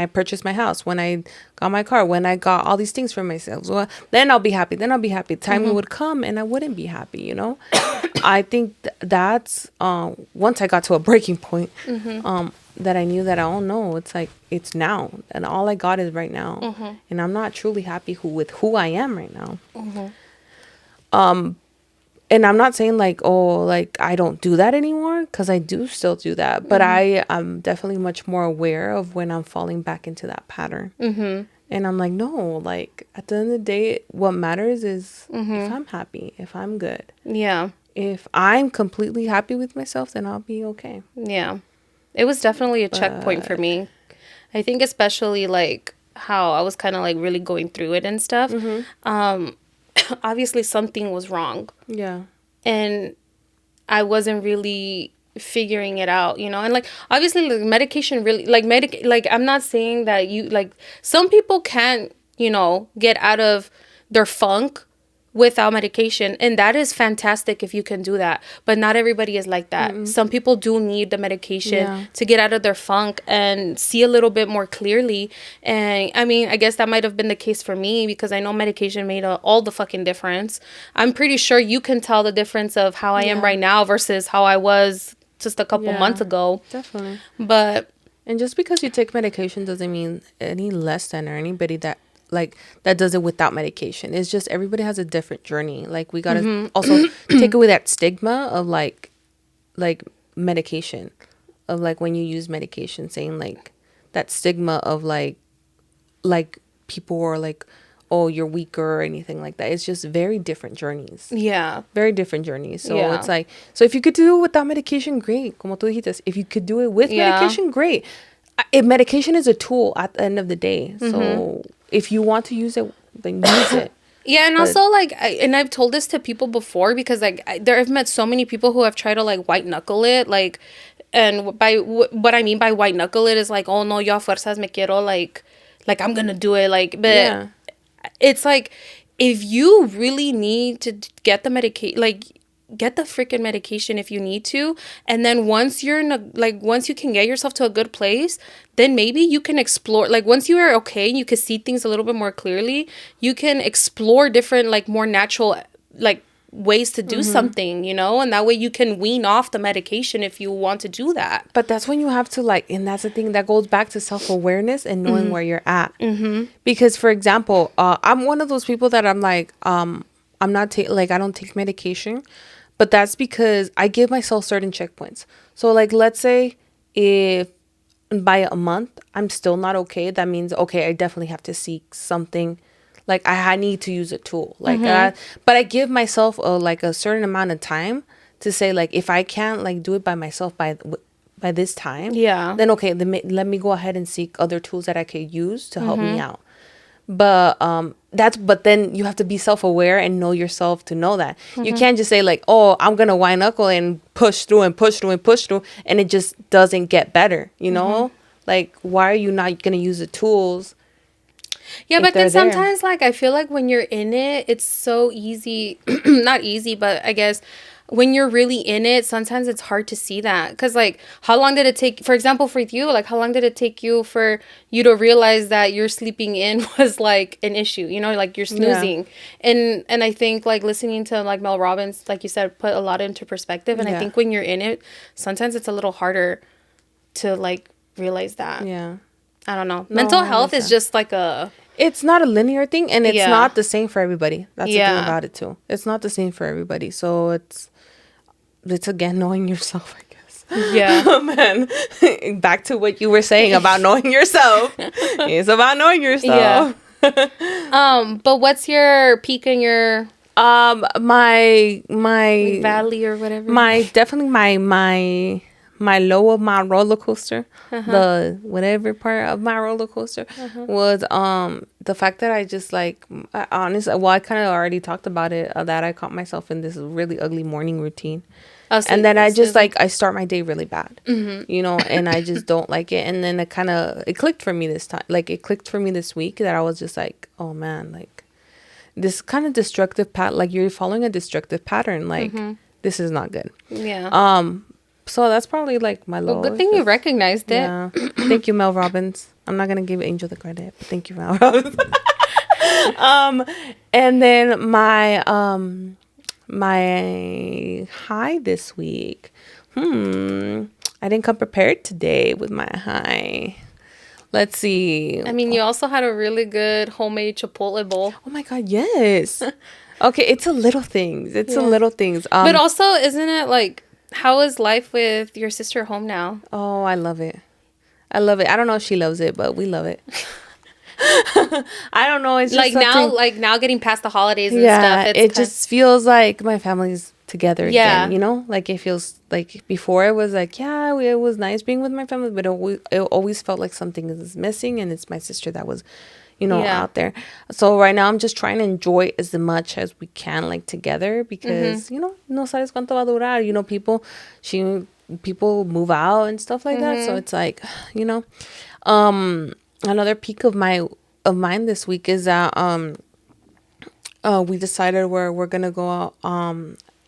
purchased my house, when I got my car, when I got all these things for myself, well, then I'll be happy. Then I'll be happy. Time would come and I wouldn't be happy, you know? I think that's once I got to a breaking point, that I knew that, oh no, it's like, it's now. And all I got is right now. And I'm not truly happy with who I am right now. And I'm not saying like, oh, like I don't do that anymore, because I do still do that. But I am definitely much more aware of when I'm falling back into that pattern. And I'm like, no, like at the end of the day, what matters is if I'm happy, if I'm good. Yeah. If I'm completely happy with myself, then I'll be okay. Yeah. It was definitely a checkpoint for me. I think especially like how I was kind of like really going through it and stuff. Obviously something was wrong. Yeah. And I wasn't really figuring it out, you know? And like obviously like medication really like I'm not saying that you like, some people can't, you know, get out of their funk without medication, and that is fantastic if you can do that, but not everybody is like that. Some people do need the medication to get out of their funk and see a little bit more clearly. And I mean, I guess that might have been the case for me, because I know medication made all the fucking difference. I'm pretty sure you can tell the difference of how I am right now versus how I was just a couple months ago. Definitely. But and just because you take medication doesn't mean any less than or anybody that like that does it without medication. It's just everybody has a different journey. Like we gotta also take away that stigma of like medication, of like when you use medication, saying like that stigma of like people are like, oh, you're weaker or anything like that. It's just very different journeys. Yeah. Very different journeys. So it's like, so if you could do it without medication, great. Como tú dijiste, if you could do it with medication, great. If medication is a tool at the end of the day. So if you want to use it, then use it. Yeah, and also like, and I've told this to people before, because like I've met so many people who have tried to like white knuckle it, like, and by what I mean by white knuckle it is like, oh no, yo a fuerzas me quiero like I'm gonna do it, like, but it's like, if you really need to get the medication, like, get the freaking medication if you need to, and then once you're in once you can get yourself to a good place, then maybe you can explore, like once you are okay and you can see things a little bit more clearly, you can explore different like more natural like ways to do something, you know, and that way you can wean off the medication if you want to do that. But that's when you have to like, and that's the thing that goes back to self-awareness and knowing where you're at. Because for example, I'm one of those people that I'm like, I'm not I don't take medication. But that's because I give myself certain checkpoints. So, like, let's say if by a month I'm still not okay, that means, okay, I definitely have to seek something. Like, I need to use a tool. Like, but I give myself a certain amount of time to say, like, if I can't, like, do it by myself by this time, then, okay, let me go ahead and seek other tools that I could use to help me out. But but then you have to be self-aware and know yourself to know that. You can't just say like, oh, I'm gonna white knuckle and push through and push through and push through, and it just doesn't get better, you know? Like, why are you not gonna use the tools Yeah, if but then they're there. sometimes, like, I feel like when you're in it, it's so easy. Not easy, but I guess when you're really in it, sometimes it's hard to see that. Because, like, how long did it take, for example, for you, like, how long did it take you for you to realize that your sleeping in was, like, an issue? You know, like, you're snoozing. Yeah. And I think, like, listening to, like, Mel Robbins, like you said, put a lot into perspective. And I think when you're in it, sometimes it's a little harder to, like, realize that. Yeah. I don't know. Mental health is just like a... It's not a linear thing, and it's not the same for everybody. That's the thing about it, too. It's not the same for everybody. So it's again, knowing yourself, I guess. Yeah. Man, back to what you were saying about knowing yourself. It's about knowing yourself. Yeah. But what's your peak in your... my valley or whatever? My low of my roller coaster, the whatever part of my roller coaster was the fact that I just like honestly, well, I kind of already talked about it, that I caught myself in this really ugly morning routine. And then I just like I start my day really bad, you know, and I just don't like it. And then it clicked for me this time, like it clicked for me this week, that I was just like, oh man, like this kind of destructive like you're following a destructive pattern, like this is not good. Yeah. So that's probably like my low. Well, good thing you recognized it. Yeah. Thank you, Mel Robbins. I'm not gonna give Angel the credit, but thank you, Mel Robbins. And then my high this week. I didn't come prepared today with my high. Let's see. I mean, you also had a really good homemade Chipotle bowl. Oh my God, yes. Okay, it's a little things. It's a little things. But also, isn't it like, how is life with your sister home now? Oh, I love it. I love it. I don't know if she loves it, but we love it. I don't know. It's just now getting past the holidays and stuff. It just feels like my family's together again, you know? Like it feels like before it was like, it was nice being with my family, but it always felt like something is missing, and it's my sister that was, you know, out there. So right now I'm just trying to enjoy as much as we can, like together, because, you know, no sabes cuánto va a durar. You know, people move out and stuff like that. So it's like, you know, another peak of mine this week is that we decided we're gonna go out.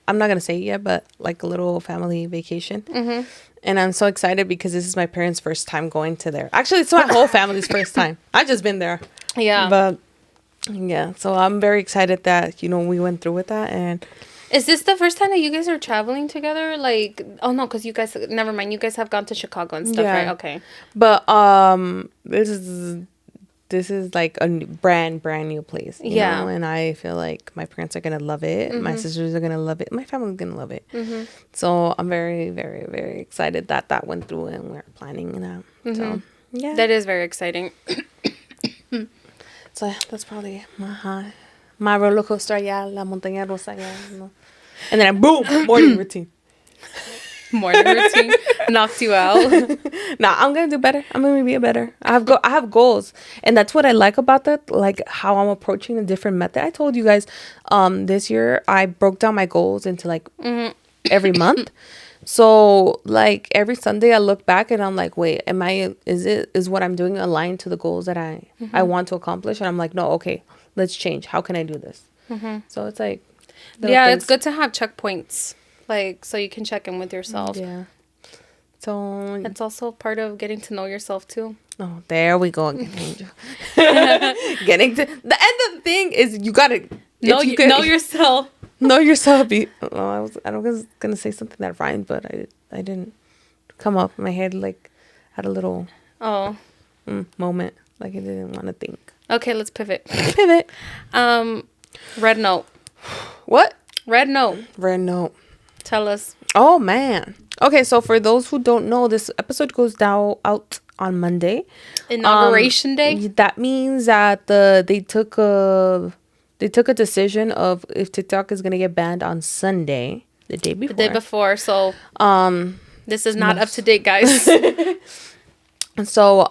I'm not gonna say it yet, but like a little family vacation. And I'm so excited because this is my parents' first time going to there. Actually, it's my whole family's first time. I've just been there. Yeah. But yeah, so I'm very excited that, you know, we went through with that. And is this the first time that you guys are traveling together? Like, oh no, because you guys, never mind, you guys have gone to Chicago and stuff, right? Okay. But this is like a brand new place, you know? And I feel like my parents are gonna love it. My sisters are gonna love it. My family's gonna love it. So I'm very, very, very excited that went through, and we're planning that. So yeah, that is very exciting. So that's probably my roller coaster, la montaña rusa, you know. And then boom, morning routine. Morning routine knocked you out. Nah, I'm gonna do better. I'm gonna be better. I have goals, and that's what I like about that. Like how I'm approaching a different method. I told you guys, this year I broke down my goals into like every month. So like every Sunday I look back and I'm like, wait, is what I'm doing aligned to the goals that I want to accomplish? And I'm like, no, okay, let's change. How can I do this? So it's like, it's good to have checkpoints. Like, so you can check in with yourself. Yeah. So it's also part of getting to know yourself too. Oh, there we go again, Angel. Getting to the end of the thing is you gotta know yourself. Know yourself. I was gonna say something that rhymed, but I didn't come up. My head like had a little moment. Like I didn't want to think. Okay, let's pivot. Red note. What? Red note. Red note. Tell us. Oh man. Okay, so for those who don't know, this episode goes out on Monday. Inauguration Day. That means that they took a decision of if TikTok is gonna get banned on Sunday, the day before. So this is not up to date, guys. So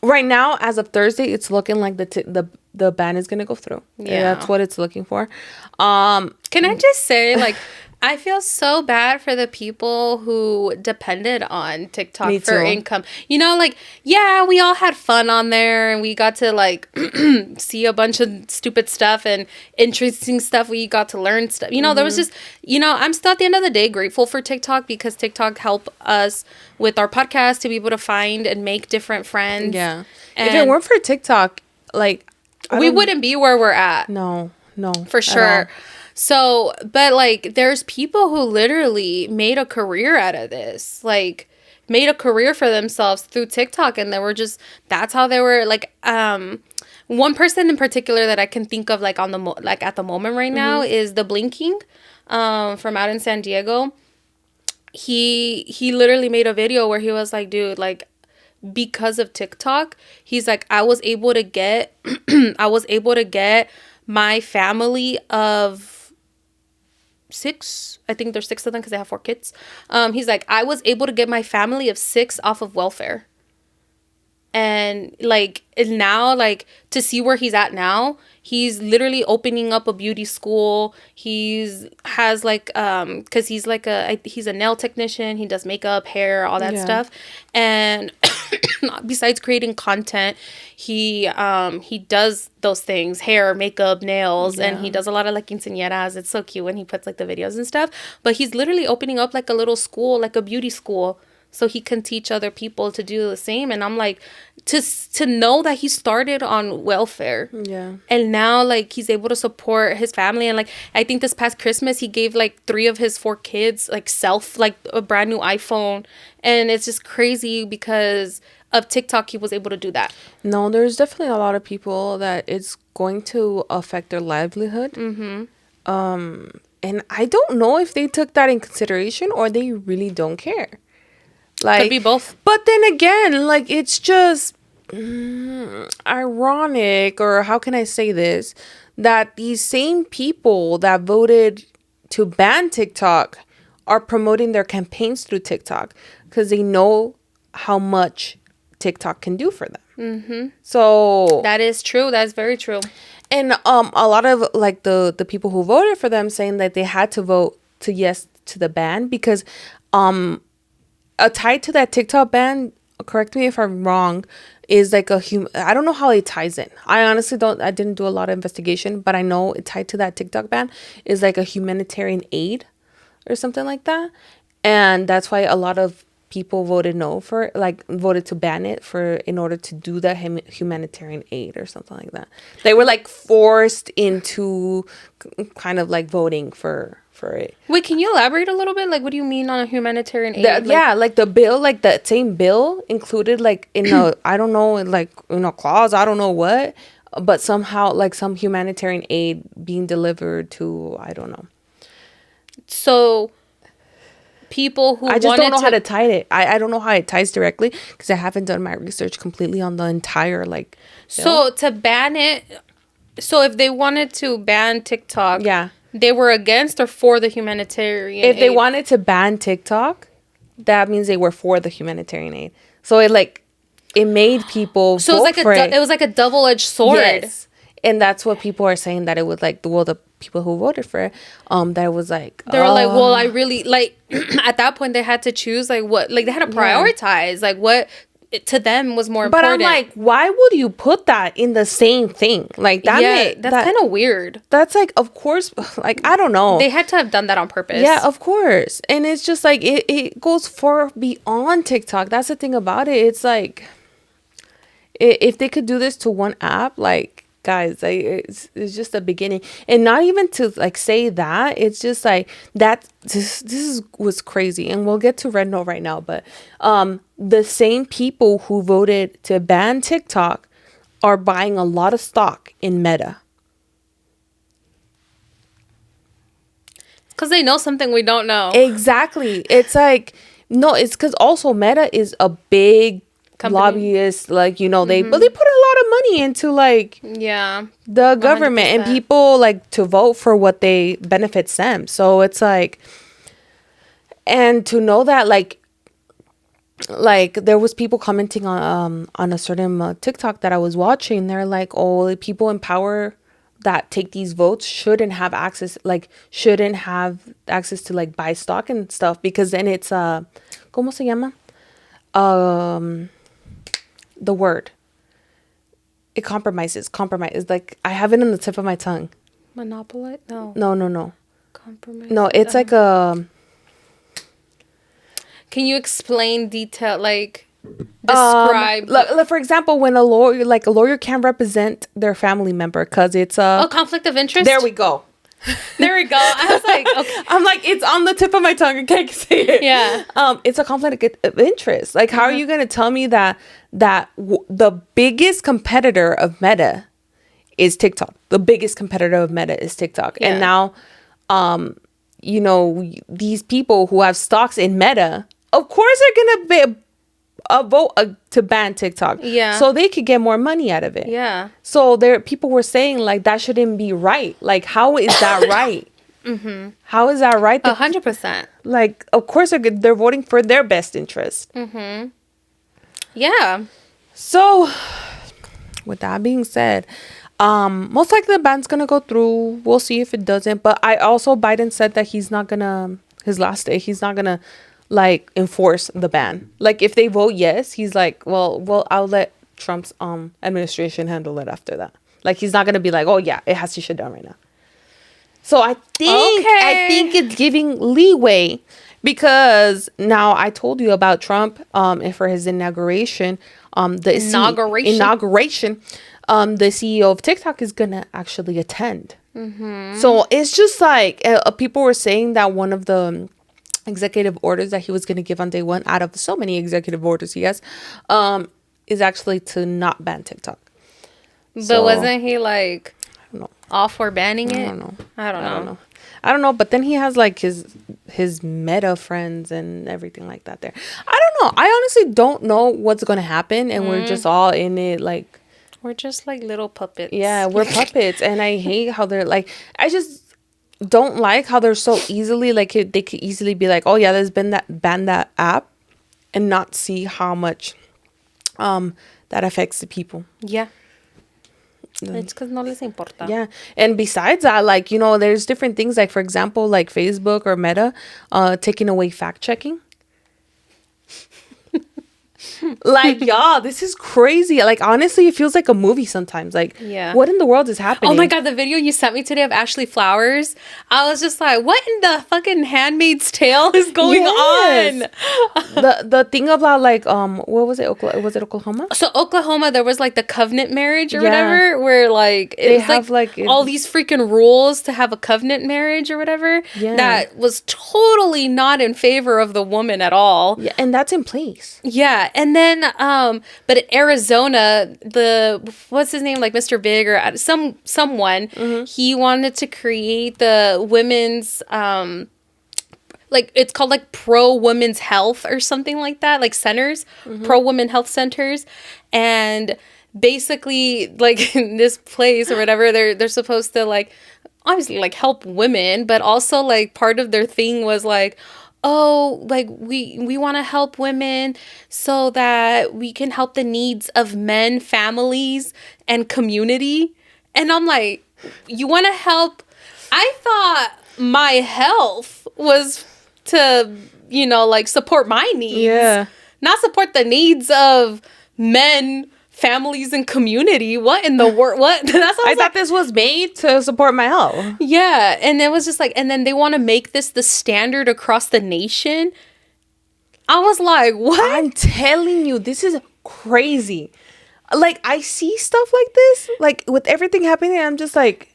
right now, as of Thursday, it's looking like the ban is gonna go through. Yeah, that's what it's looking for. Can I just say, like, I feel so bad for the people who depended on TikTok Me for too. income. You know, like, yeah, we all had fun on there and we got to like see a bunch of stupid stuff and interesting stuff. We got to learn stuff. You know, there was just, you know, I'm still at the end of the day grateful for TikTok because TikTok helped us with our podcast to be able to find and make different friends. Yeah. And if it weren't for TikTok, like, we wouldn't be where we're at. No, for sure. all. So, but like, there's people who literally made a career out of this, like, made a career for themselves through TikTok, and they were just, that's how they were like. One person in particular that I can think of, like, on the like at the moment right now is the Blinking, from out in San Diego. He literally made a video where he was like, dude, like, because of TikTok, he's like, I was able to get my family of 6. I think there's 6 of them because they have 4 kids. He's like, I was able to get my family of 6 off of welfare. And like, and now, like, to see where he's at now, he's literally opening up a beauty school. Has like, because he's like he's a nail technician. He does makeup, hair, all that stuff. And besides creating content, he does those things: hair, makeup, nails, and he does a lot of like quinceañeras. It's so cute when he puts like the videos and stuff. But he's literally opening up like a little school, like a beauty school, so he can teach other people to do the same. And I'm like, to know that he started on welfare. Yeah. And now, like, he's able to support his family. And, like, I think this past Christmas, he gave, like, 3 of his 4 kids, like, a brand new iPhone. And it's just crazy because of TikTok, he was able to do that. No, there's definitely a lot of people that it's going to affect their livelihood. And I don't know if they took that in consideration or they really don't care. Like, could be both. But then again, like, it's just ironic, or how can I say this, that these same people that voted to ban TikTok are promoting their campaigns through TikTok because they know how much TikTok can do for them. So that is true. That's very true. And a lot of like the people who voted for them saying that they had to vote to yes to the ban because tied to that TikTok ban, correct me if I'm wrong, is like I don't know how it ties in. I honestly I didn't do a lot of investigation, but I know it tied to that TikTok ban is like a humanitarian aid or something like that. And that's why a lot of people voted no for, like, voted to ban it in order to do that humanitarian aid or something like that. They were like forced into kind of like voting for it. Wait, can you elaborate a little bit? Like, what do you mean on a humanitarian aid? Like the bill, like the same bill included like in a, I don't know, like in a clause, I don't know what, but somehow like some humanitarian aid being delivered to, I don't know. So people who I just don't know how to tie it. I don't know how it ties directly because I haven't done my research completely on the entire like bill. So to ban it, so if they wanted to ban TikTok, they were against or for the humanitarian if aid? they wanted to ban TikTok, that means they were for the humanitarian aid. So it made people so vote for it. It was like a double-edged sword. Yes. And that's what people are saying, that it was like, well, the people who voted for it, that it was like, they were like, well, I really like at that point they had to choose like what, like they had to prioritize like what to them was more important. But I'm like, why would you put that in the same thing? Like that, that's kind of weird. That's like, of course, like, I don't know. They had to have done that on purpose. Yeah, of course. And it's just like, it goes far beyond TikTok. That's the thing about it. It's like, if they could do this to one app, like, guys, like, it's just the beginning. And not even to like say that, it's just like that this was crazy. And we'll get to Red Note right now, but the same people who voted to ban TikTok are buying a lot of stock in Meta. Because they know something we don't know. Exactly. It's like, no, it's because also Meta is a big company. Lobbyists, like, you know, but they put a lot of money into like the government 100%. And people like to vote for what they benefits them. So it's like, and to know that like there was people commenting on a certain TikTok that I was watching. They're like, oh, people in power that take these votes shouldn't have access to like buy stock and stuff, because then it's ¿cómo se llama? The word. It compromise. Like, I have it on the tip of my tongue. Monopolize? No. No. Compromise? No, it's like a... Can you explain detail, like, describe? For example, when a lawyer can't represent their family member because it's a... Oh, conflict of interest? There we go. I was like, okay. I'm like, it's on the tip of my tongue. I can't say it. Yeah. It's a conflict of interest. Like, how are you going to tell me that the biggest competitor of Meta is TikTok? The biggest competitor of Meta is TikTok. Yeah. And now, these people who have stocks in Meta, of course, are going to be a vote to ban TikTok. Yeah. So they could get more money out of it. Yeah. So people were saying, like, that shouldn't be right. Like, how is that right? Mm-hmm. How is that right? 100%. Like, of course they're voting for their best interest. Mm-hmm. Yeah. So, with that being said, most likely the ban's gonna go through. We'll see if it doesn't. But Biden said that he's not gonna, his last day, he's not gonna like enforce the ban. Like, if they vote yes, he's like, well, I'll let Trump's administration handle it after that. Like, he's not gonna be like, oh yeah, it has to shut down right now. So I think it's giving leeway, because now I told you about Trump and for his inauguration, the CEO of TikTok is gonna actually attend. Mm-hmm. So it's just like people were saying that one of the executive orders that he was going to give on day one, out of so many executive orders he has, is actually to not ban TikTok. But wasn't he like, I don't know, all for banning it? I don't know. But then he has like his Meta friends and everything like that there. I don't know. I honestly don't know what's going to happen, and we're just all in it. Like, we're just like little puppets. Yeah, we're puppets. And I hate how they're like, I just don't like how they're so easily like, they could easily be like, oh yeah, there's been ban that app, and not see how much that affects the people. Yeah. It's because no les importa. Yeah. And besides that, like, there's different things, like, for example, like Facebook or Meta taking away fact checking. Like, y'all, this is crazy. Like, honestly, it feels like a movie sometimes. Like, what in the world is happening? Oh my god, the video you sent me today of Ashley Flowers, I was just like, what in the fucking Handmaid's Tale is going on? The thing about, like, what was it? Was it Oklahoma? So Oklahoma, there was like the covenant marriage or whatever, where like they have like all these freaking rules to have a covenant marriage or whatever. Yeah. That was totally not in favor of the woman at all. Yeah, and that's in place. Yeah. And then, but in Arizona, what's his name? Like Mr. Big or someone, he wanted to create the women's, like, it's called like pro women's health or something like that. Like centers, pro women health centers. And basically, like, in this place or whatever, they're supposed to, like, obviously, like, help women, but also, like, part of their thing was like, oh, like, we want to help women so that we can help the needs of men, families, and community. And I'm like, you want to help? I thought my health was to, like, support my needs. Yeah. Not support the needs of men, families, and community. What in the world? What? I thought this was made to support my health. Yeah. And it was just like, and then they want to make this the standard across the nation. I was like, what? I'm telling you, this is crazy. Like, I see stuff like this, like, with everything happening, I'm just like,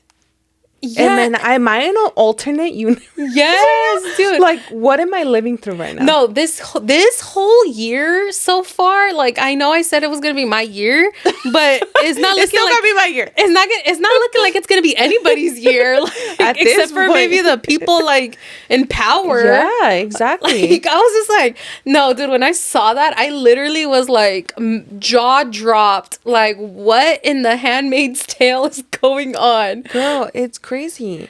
yeah. And then, am I in an alternate universe? Yes, dude. Like, what am I living through right now? No, this whole year so far, like, I know I said it was gonna be my year, but it's not looking it's still like gonna be my year. It's not looking like it's gonna be anybody's year, like, except for maybe the people like in power. Yeah, exactly. Like, I was just like, no, dude. When I saw that, I literally was like, jaw dropped. Like, what in the Handmaid's Tale is going on, girl? It's crazy.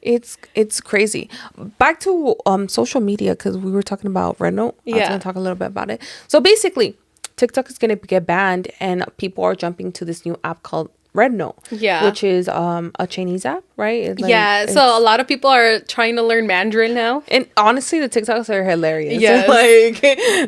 It's crazy. Back to social media, because we were talking about Red Note. I was gonna talk a little bit about it. So basically, TikTok is gonna get banned, and people are jumping to this new app called Red Note, Yeah. which is a Chinese app, right? Yeah, so a lot of people are trying to learn Mandarin now. And honestly, the TikToks are hilarious. Yes.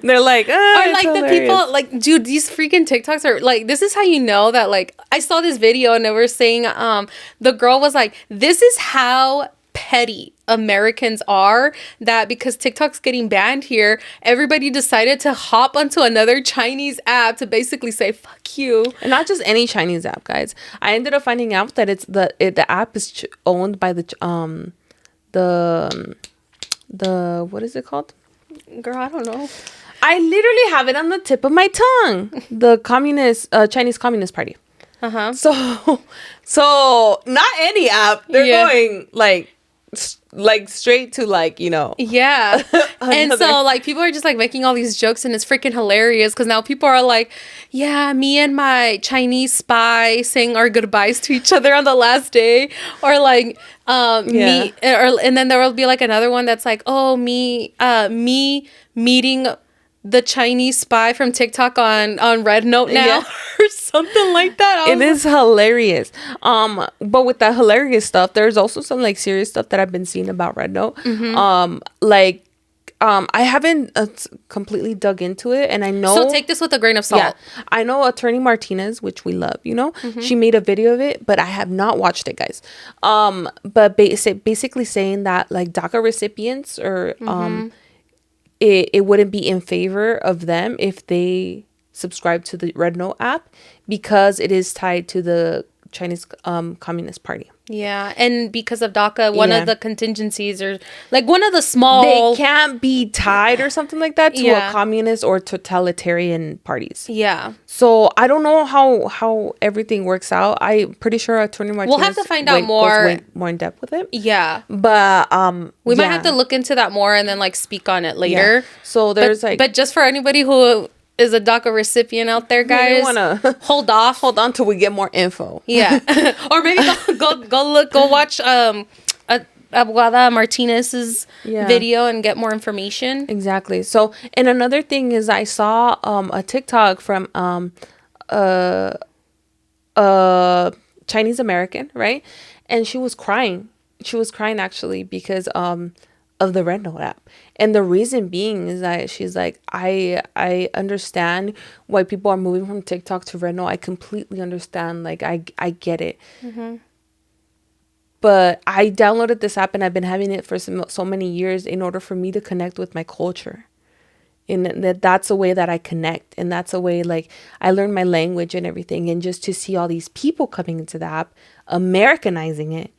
They're like, Or like hilarious. the people, like, dude, these freaking TikToks are like, this is how you know that, like, I saw this video and they were saying, the girl was like, this is how petty Americans are, that because TikTok's getting banned here, everybody decided to hop onto another Chinese app to basically say, fuck you. And not just any Chinese app, guys. I ended up finding out that the app is owned by the what is it called? Girl, I don't know. I literally have it on the tip of my tongue. The Chinese Communist Party. Uh-huh. So not any app. They're going like straight to Yeah. And so like people are just like making all these jokes and it's freaking hilarious because now people are like, yeah, me and my Chinese spy saying our goodbyes to each other on the last day, or like me, and then there will be like another one that's like, oh, me meeting the Chinese spy from TikTok on Red Note now, or something like that. It is hilarious. But with that hilarious stuff, there's also some like serious stuff that I've been seeing about Red Note. I haven't completely dug into it, and I know. So take this with a grain of salt. Yeah, I know Attorney Martinez, which we love. She made a video of it, but I have not watched it, guys. But basically saying that like DACA recipients or it wouldn't be in favor of them if they subscribe to the Red Note app because it is tied to the Chinese Communist Party. Yeah, and because of DACA, one of the contingencies or like one of the small... They can't be tied or something like that to a communist or totalitarian parties. Yeah. So I don't know how everything works out. I'm pretty sure Attorney Martinez... We'll have to find out more. Goes more in depth with it. Yeah. But we might have to look into that more and then like speak on it later. Yeah. So there's But just for anybody who is a DACA recipient out there, guys, hold on till we get more info. Yeah. Or maybe go watch Abuela Martinez's video and get more information. Exactly. So, and another thing is I saw a TikTok from Chinese American, right? And she was crying. She was crying actually because of the Red Note app. And the reason being is that she's like, I understand why people are moving from TikTok to Red Note. I completely understand. Like, I get it. Mm-hmm. But I downloaded this app and I've been having it for so many years in order for me to connect with my culture. And that's a way that I connect. And that's a way, like, I learn my language and everything. And just to see all these people coming into the app, Americanizing it.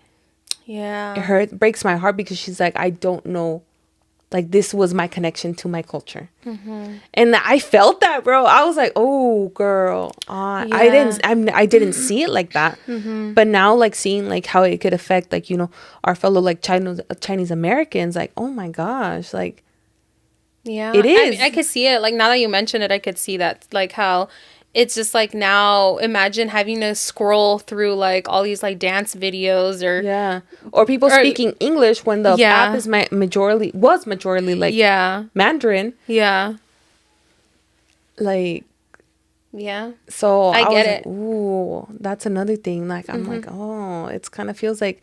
Yeah. It breaks my heart because she's like, I don't know. Like, this was my connection to my culture. Mm-hmm. And I felt that, bro. I was like, oh, girl. I didn't see it like that. Mm-hmm. But now, like, seeing, like, how it could affect, like, our fellow, like, Chinese Americans, like, oh, my gosh. Like, yeah. It is. I could see it. Like, now that you mention it, I could see that, like, how... It's just like now imagine having to scroll through like all these like dance videos or people speaking English when the app is majorly like Mandarin. Yeah. Like, yeah. So I get it. Like, ooh, that's another thing. Like, I'm like, oh, it's kind of feels like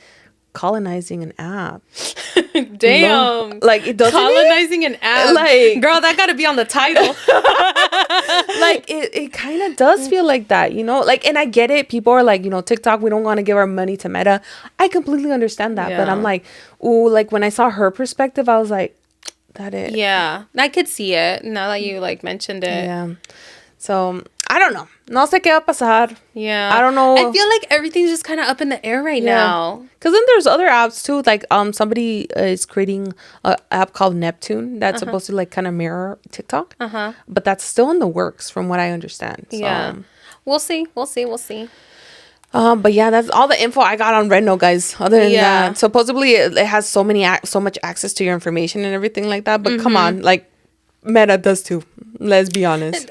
colonizing an app. Damn. Like, it doesn't colonizing an app. Like, girl, that gotta be on the title. Like, it kind of does feel like that, like, and I get it. People are like, TikTok, we don't want to give our money to Meta. I completely understand that. But I'm like, ooh, like when I saw her perspective, I was like, that it. Yeah. I could see it now that you like mentioned it. Yeah. So I don't know. No sé qué va a pasar. Yeah. I don't know. I feel like everything's just kind of up in the air right now. Because then there's other apps too. Like somebody is creating an app called Neptune that's supposed to like kind of mirror TikTok. But that's still in the works from what I understand. So, yeah. We'll see. But yeah, that's all the info I got on Red Note, guys. Other than that, supposedly it has so much access to your information and everything like that. But come on, like Meta does too. Let's be honest.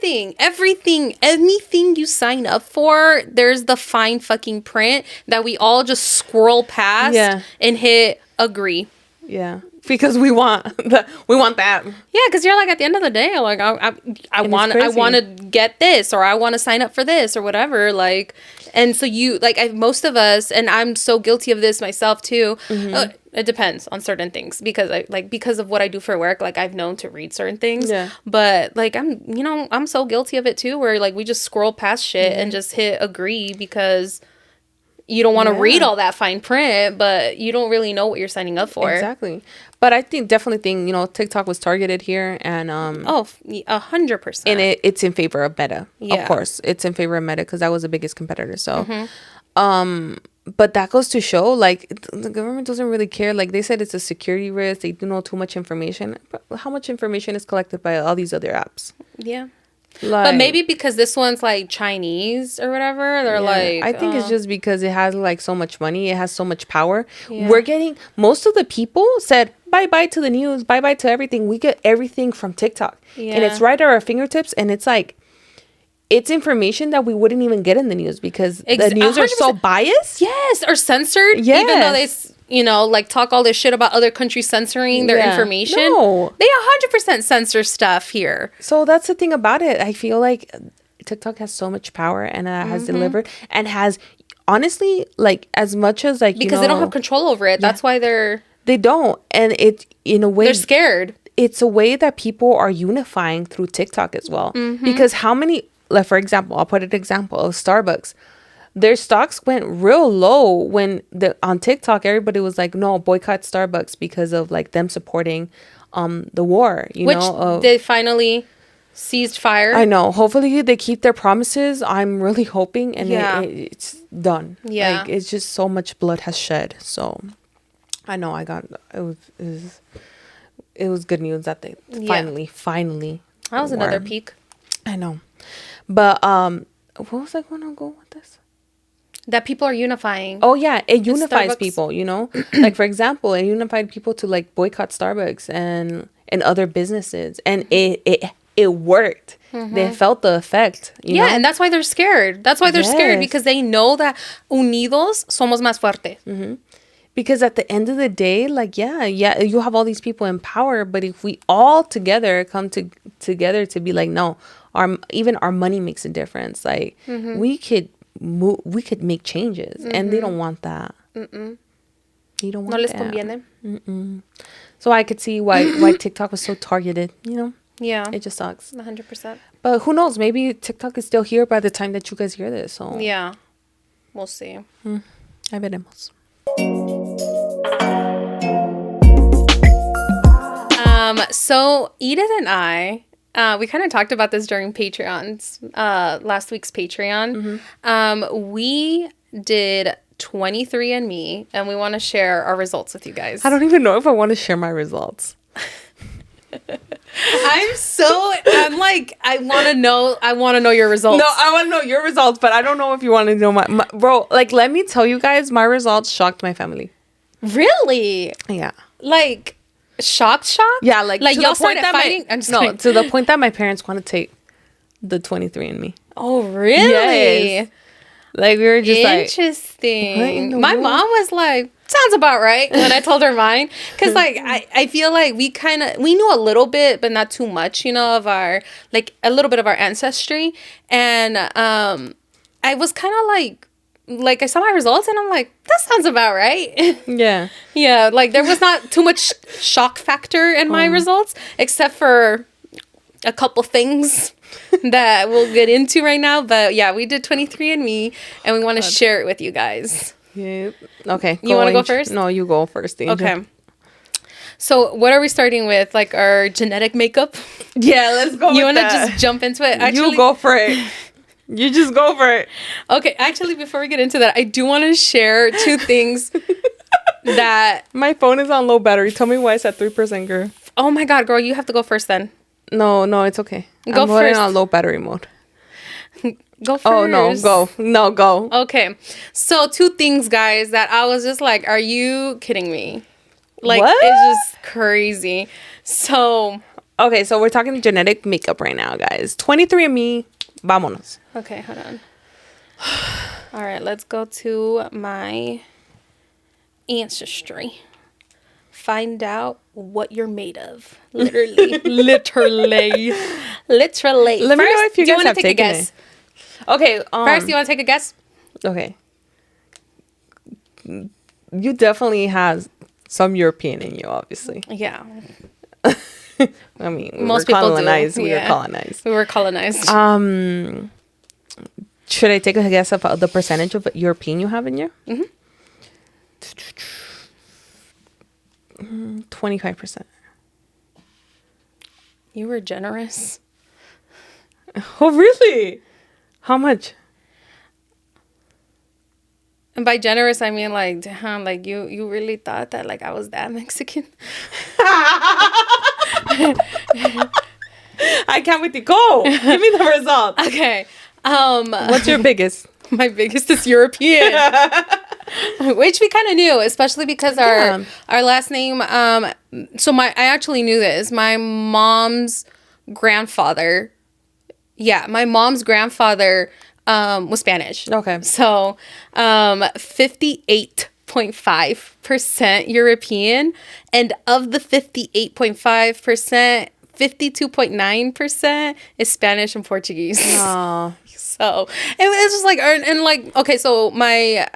Anything you sign up for, there's the fine fucking print that we all just scroll past and hit agree. Yeah. because we want that. Yeah, because you're like, at the end of the day, like, I And want it's to crazy. get this, or I want to sign up for this or whatever. Like, and so you like, most of us, and I'm so guilty of this myself too. It depends on certain things, because because of what I do for work, like I've known to read certain things. Yeah. But like I'm so guilty of it too, where like we just scroll past shit and just hit agree because you don't want to read all that fine print, but you don't really know what you're signing up for. Exactly. But I definitely think, TikTok was targeted here, and 100%. and it's in favor of Meta. Yeah. Of course, it's in favor of Meta because that was the biggest competitor. So, but that goes to show, like, the government doesn't really care. Like they said, it's a security risk. They do know too much information. But how much information is collected by all these other apps? Yeah. Like, But maybe because this one's like Chinese or whatever, they're like, I think it's just because it has like so much money, it has so much power. Yeah. We're getting, most of the people said bye to the news, bye to everything. We get everything from TikTok, and it's right at our fingertips. And it's like, it's information that we wouldn't even get in the news because the news are so biased. Yes, or censored. Yes. Even though they, like talk all this shit about other countries censoring their information. No. They 100% censor stuff here. So that's the thing about it. I feel like TikTok has so much power, and has delivered, and has, honestly, like, as much as, like, because they don't have control over it. That's why they don't. And it, in a way, they're scared. It's a way that people are unifying through TikTok as well. Because how many, like, for example, I'll put an example of Starbucks. Their stocks went real low when on TikTok, everybody was like, no, boycott Starbucks because of, like, them supporting the war, Which they finally ceased fire. I know. Hopefully they keep their promises. I'm really hoping, and it's done. Yeah. Like, it's just so much blood has shed. So I know it was good news that they finally. That was another peak. I know. But what was I going to go with this? That people are unifying. Oh yeah, it unifies Starbucks. people, like, for example, it unified people to, like, boycott Starbucks and other businesses, and it worked. They felt the effect, you know? And that's why they're scared. That's why they're scared, because they know that unidos somos más fuertes. Because at the end of the day, like, you have all these people in power, but if we all together come together to be like, no, even our money makes a difference. Like, we could make changes, and they don't want that. You don't want No les that. conviene. So I could see why TikTok was so targeted. Yeah. It just sucks. 100%. But who knows? Maybe TikTok is still here by the time that you guys hear this. So Yeah. We'll see. Ahí veremos. So Edith and I, we kind of talked about this during Patreon's, last week's Patreon. We did 23&Me, and we want to share our results with you guys. I don't even know if I want to share my results. I'm like, I want to know your results. No, I want to know your results, but I don't know if you want to know my bro. Like, let me tell you guys, my results shocked my family. Really? Yeah. Like, shocked? Yeah, like y'all started fighting? To the point that my parents want to take the 23&Me. Oh, really? Yes. Like, we were just interesting. Like, my mom was like, sounds about right, when I told her mine. Because, like, I feel like we knew a little bit, but not too much, of our, like, a little bit of our ancestry. And I was kind of like, I saw my results, and I'm like, that sounds about right. Yeah. Yeah, like, there was not too much shock factor in my results, except for a couple things that we'll get into right now. But yeah, we did 23&Me, and we want to share it with you guys. Yeah. Okay. You want to go first? No, you go first, Angel. Okay. So what are we starting with? Like, our genetic makeup? Yeah, let's go. You want to just jump into it? Actually, you go for it. You just go for it. Okay. Actually, before we get into that, I do want to share two things that... My phone is on low battery. Tell me why it's at 3%, girl. Oh my God, girl. You have to go first then. No, it's okay. Go I'm first. putting on low battery mode. Go first. Oh, no, go. No, go. Okay. So, two things, guys, that I was just like, are you kidding me? Like, what? It's just crazy. So... Okay, so we're talking genetic makeup right now, guys. 23&Me, vámonos. Okay, hold on. All right, let's go to my ancestry. find out what you're made of. Literally. Literally. Literally. Let me know if you do you guys want to have take a taken guess? it. Okay. First, you want to take a guess? Okay. You definitely have some European in you, obviously. Yeah. I mean, Most people colonized. do. We Yeah. were colonized. We were colonized. Should I take a guess of the percentage of European you have in you? 25%. You were generous. Oh, really? How much? And by generous, I mean like, damn, like you really thought that like I was that Mexican? I can't wait to go. Give me the results. Okay. What's your biggest? My biggest is European. Which we kind of knew, especially because our last name. So I actually knew this. My mom's grandfather. Yeah, my mom's grandfather was Spanish. Okay. So 58.5% European, and of the 58.5%, 52.9% is Spanish and Portuguese. Oh. So it's just like, and like, okay, so my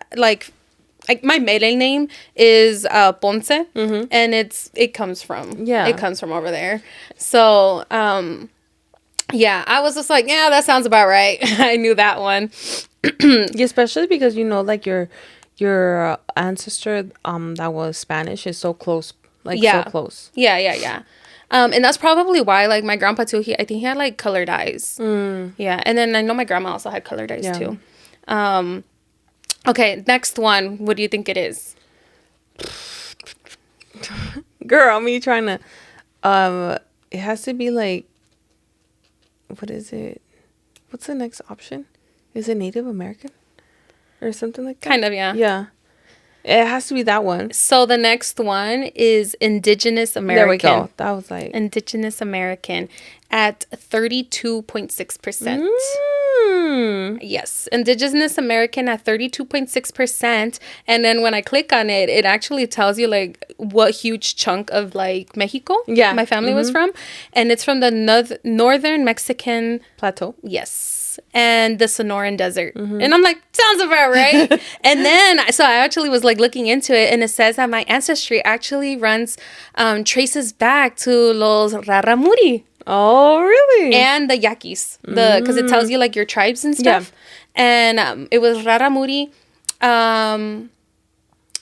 my maiden name is Ponce, and it comes from over there. So yeah, I was just like, yeah, that sounds about right. I knew that one. Yeah, especially because like your ancestor that was Spanish is so close, so close. Yeah. And that's probably why, like, my grandpa too, I think he had like colored eyes. Yeah, and then I know my grandma also had colored eyes too. Okay, next one. What do you think it is? Girl, me trying to it has to be like, what is it? What's the next option? Is it Native American or something like that? Kind of, yeah. Yeah. It has to be that one. So the next one is Indigenous American. There we go. That was like Indigenous American at 32.6%. Yes, Indigenous American at 32.6%. And then when I click on it, it actually tells you like what huge chunk of like Mexico my family was from. And it's from the northern Mexican plateau. Yes. And the Sonoran Desert. And I'm like, sounds about right. And then, so I actually was like looking into it, and it says that my ancestry actually traces back to los Raramuri. Oh, really? And the Yaquis. Because it tells you like your tribes and stuff. Yeah. And it was Raramuri,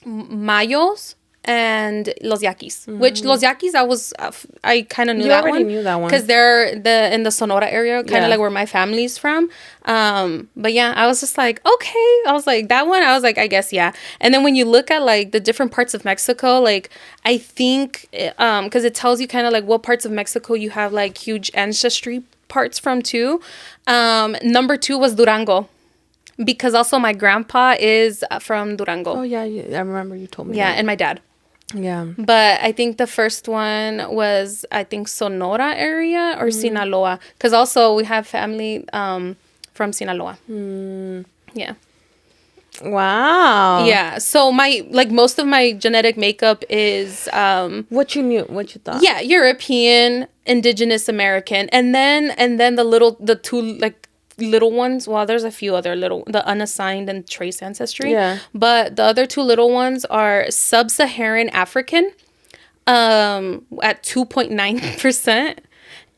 Mayos, and Los Yaquis, which Los Yaquis, I kind of knew that one. You already knew that one. Because they're in the Sonora area, kind of like where my family's from. But yeah, I was just like, okay. I was like, that one, I was like, I guess, yeah. And then when you look at like the different parts of Mexico, like I think, because it tells you kind of like what parts of Mexico you have like huge ancestry parts from too. Number 2 was Durango. Because also my grandpa is from Durango. Oh, yeah. I remember you told me that. And my dad. Yeah. But I think the first one was, I think, Sonora area or Sinaloa. Because also we have family from Sinaloa. Yeah. Wow. Yeah. So most of my genetic makeup is... what you thought. Yeah, European, Indigenous American. And then the two, like, little ones, well, there's a few other the unassigned and trace ancestry, but the other 2 little ones are sub-Saharan African at 2.9%,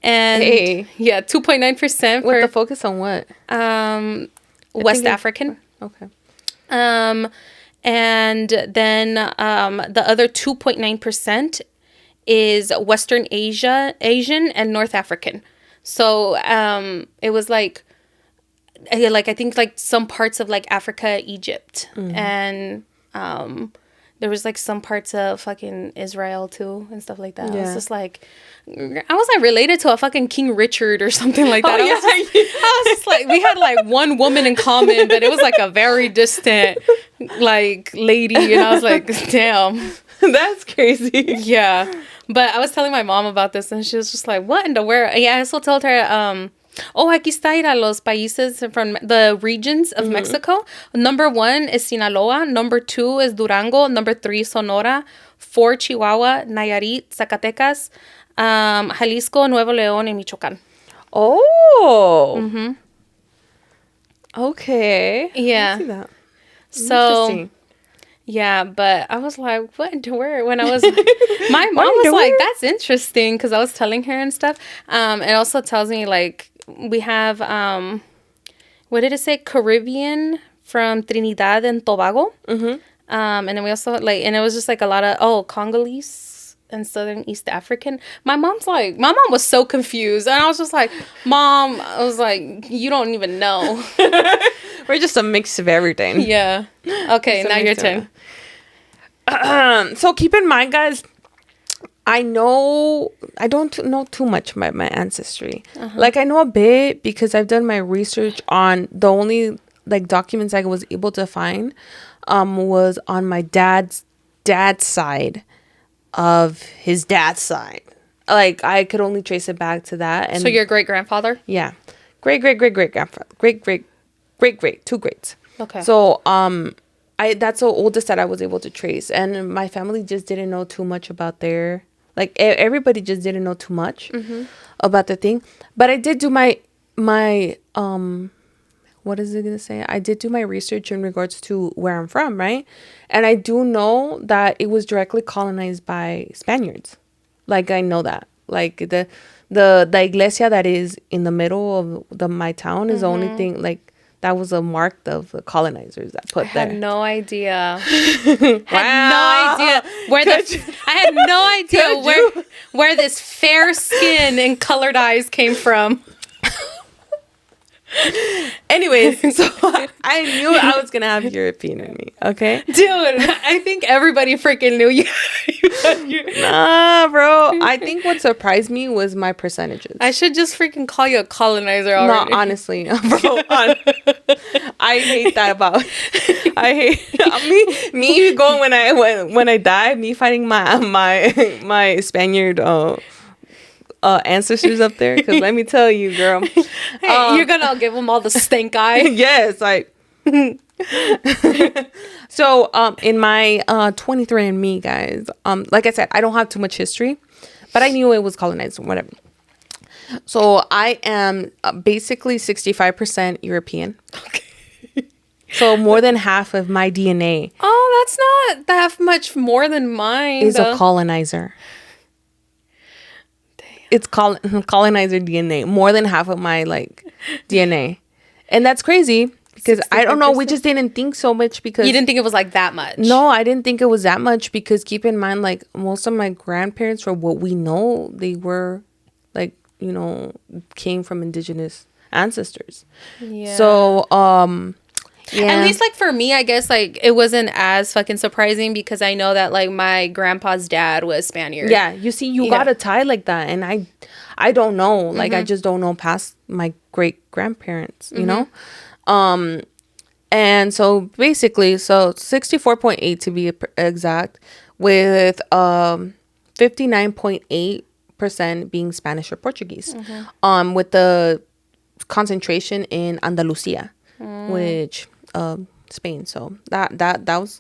and 2.9% with the focus on what? West African. Okay. And then the other 2.9% is Western Asian and North African. So it was like I think like some parts of like Africa, Egypt, and there was like some parts of fucking Israel too and stuff like that. Yeah. I was just like, I was like related to a fucking King Richard or something like that. I was just like, we had like one woman in common, but it was like a very distant like lady, and I was like, damn, that's crazy. Yeah. But I was telling my mom about this, and she was just like, what in the world? Yeah, I also told her Oh, aquí está, mira, los países from the regions of Mexico. Number 1 is Sinaloa. Number 2 is Durango. Number 3, Sonora. 4, Chihuahua, Nayarit, Zacatecas, Jalisco, Nuevo León, and Michoacán. Oh. Okay. Yeah. I see that. So, Interesting. yeah, but I was like, where? When I was, my mom was like, that's interesting, because I was telling her and stuff. It also tells me, like, we have, what did it say? Caribbean from Trinidad and Tobago. Mm-hmm. And then we also, like, and it was just, like, a lot of, Congolese and Southern East African. My mom was so confused. And I was just like, Mom, I was like, you don't even know. We're just a mix of everything. Yeah. Okay, now your turn. So keep in mind, guys, I don't know too much about my ancestry. Like, I know a bit because I've done my research on the only, like, documents I was able to find was on my dad's side of his dad's side. Like, I could only trace it back to that. And so your great-grandfather? Yeah. Great-great-great-great-grandfather. Great-great, 2 greats. Okay. So, that's the oldest that I was able to trace. And my family just didn't know too much about everybody just didn't know too much about the thing. But I did do my what is it going to say? I did do my research in regards to where I'm from, right? And I do know that it was directly colonized by Spaniards. Like, I know that. Like, the iglesia that is in the middle of my town is the only thing, like, that was a mark of the colonizers that put there. I had no idea. I had no idea where this fair skin and colored eyes came from. Anyways, so I knew I was gonna have European in me, okay? Dude, I think everybody freaking knew you. Nah, bro. I think what surprised me was my percentages. I should just freaking call you a colonizer already. No, honestly, bro. I hate that about. I hate me going when I die. Me fighting my Spaniard ancestors up there, because let me tell you, girl, hey, you're gonna give them all the stink eye. Yes, like. So in my 23&Me, guys, like I said, I don't have too much history, but I knew it was colonized, whatever. So I am basically 65% European. Okay. So more than half of my DNA. Oh, that's not that much more than mine. Is a colonizer. It's colonizer DNA. More than half of my, like, DNA. And that's crazy because 65%? I don't know. We just didn't think so much because... You didn't think it was, like, that much? No, I didn't think it was that much because keep in mind, like, most of my grandparents, for what we know, they were, like, you know, came from indigenous ancestors. Yeah. So, yeah. At least, like, for me, I guess, like, it wasn't as fucking surprising because I know that, like, my grandpa's dad was Spaniard. Yeah, you see, you got a tie like that, and I don't know. Like, I just don't know past my great-grandparents, you know? And so, basically, 64.8 to be exact, with 59.8% being Spanish or Portuguese, with the concentration in Andalusia, which... Spain. So that was,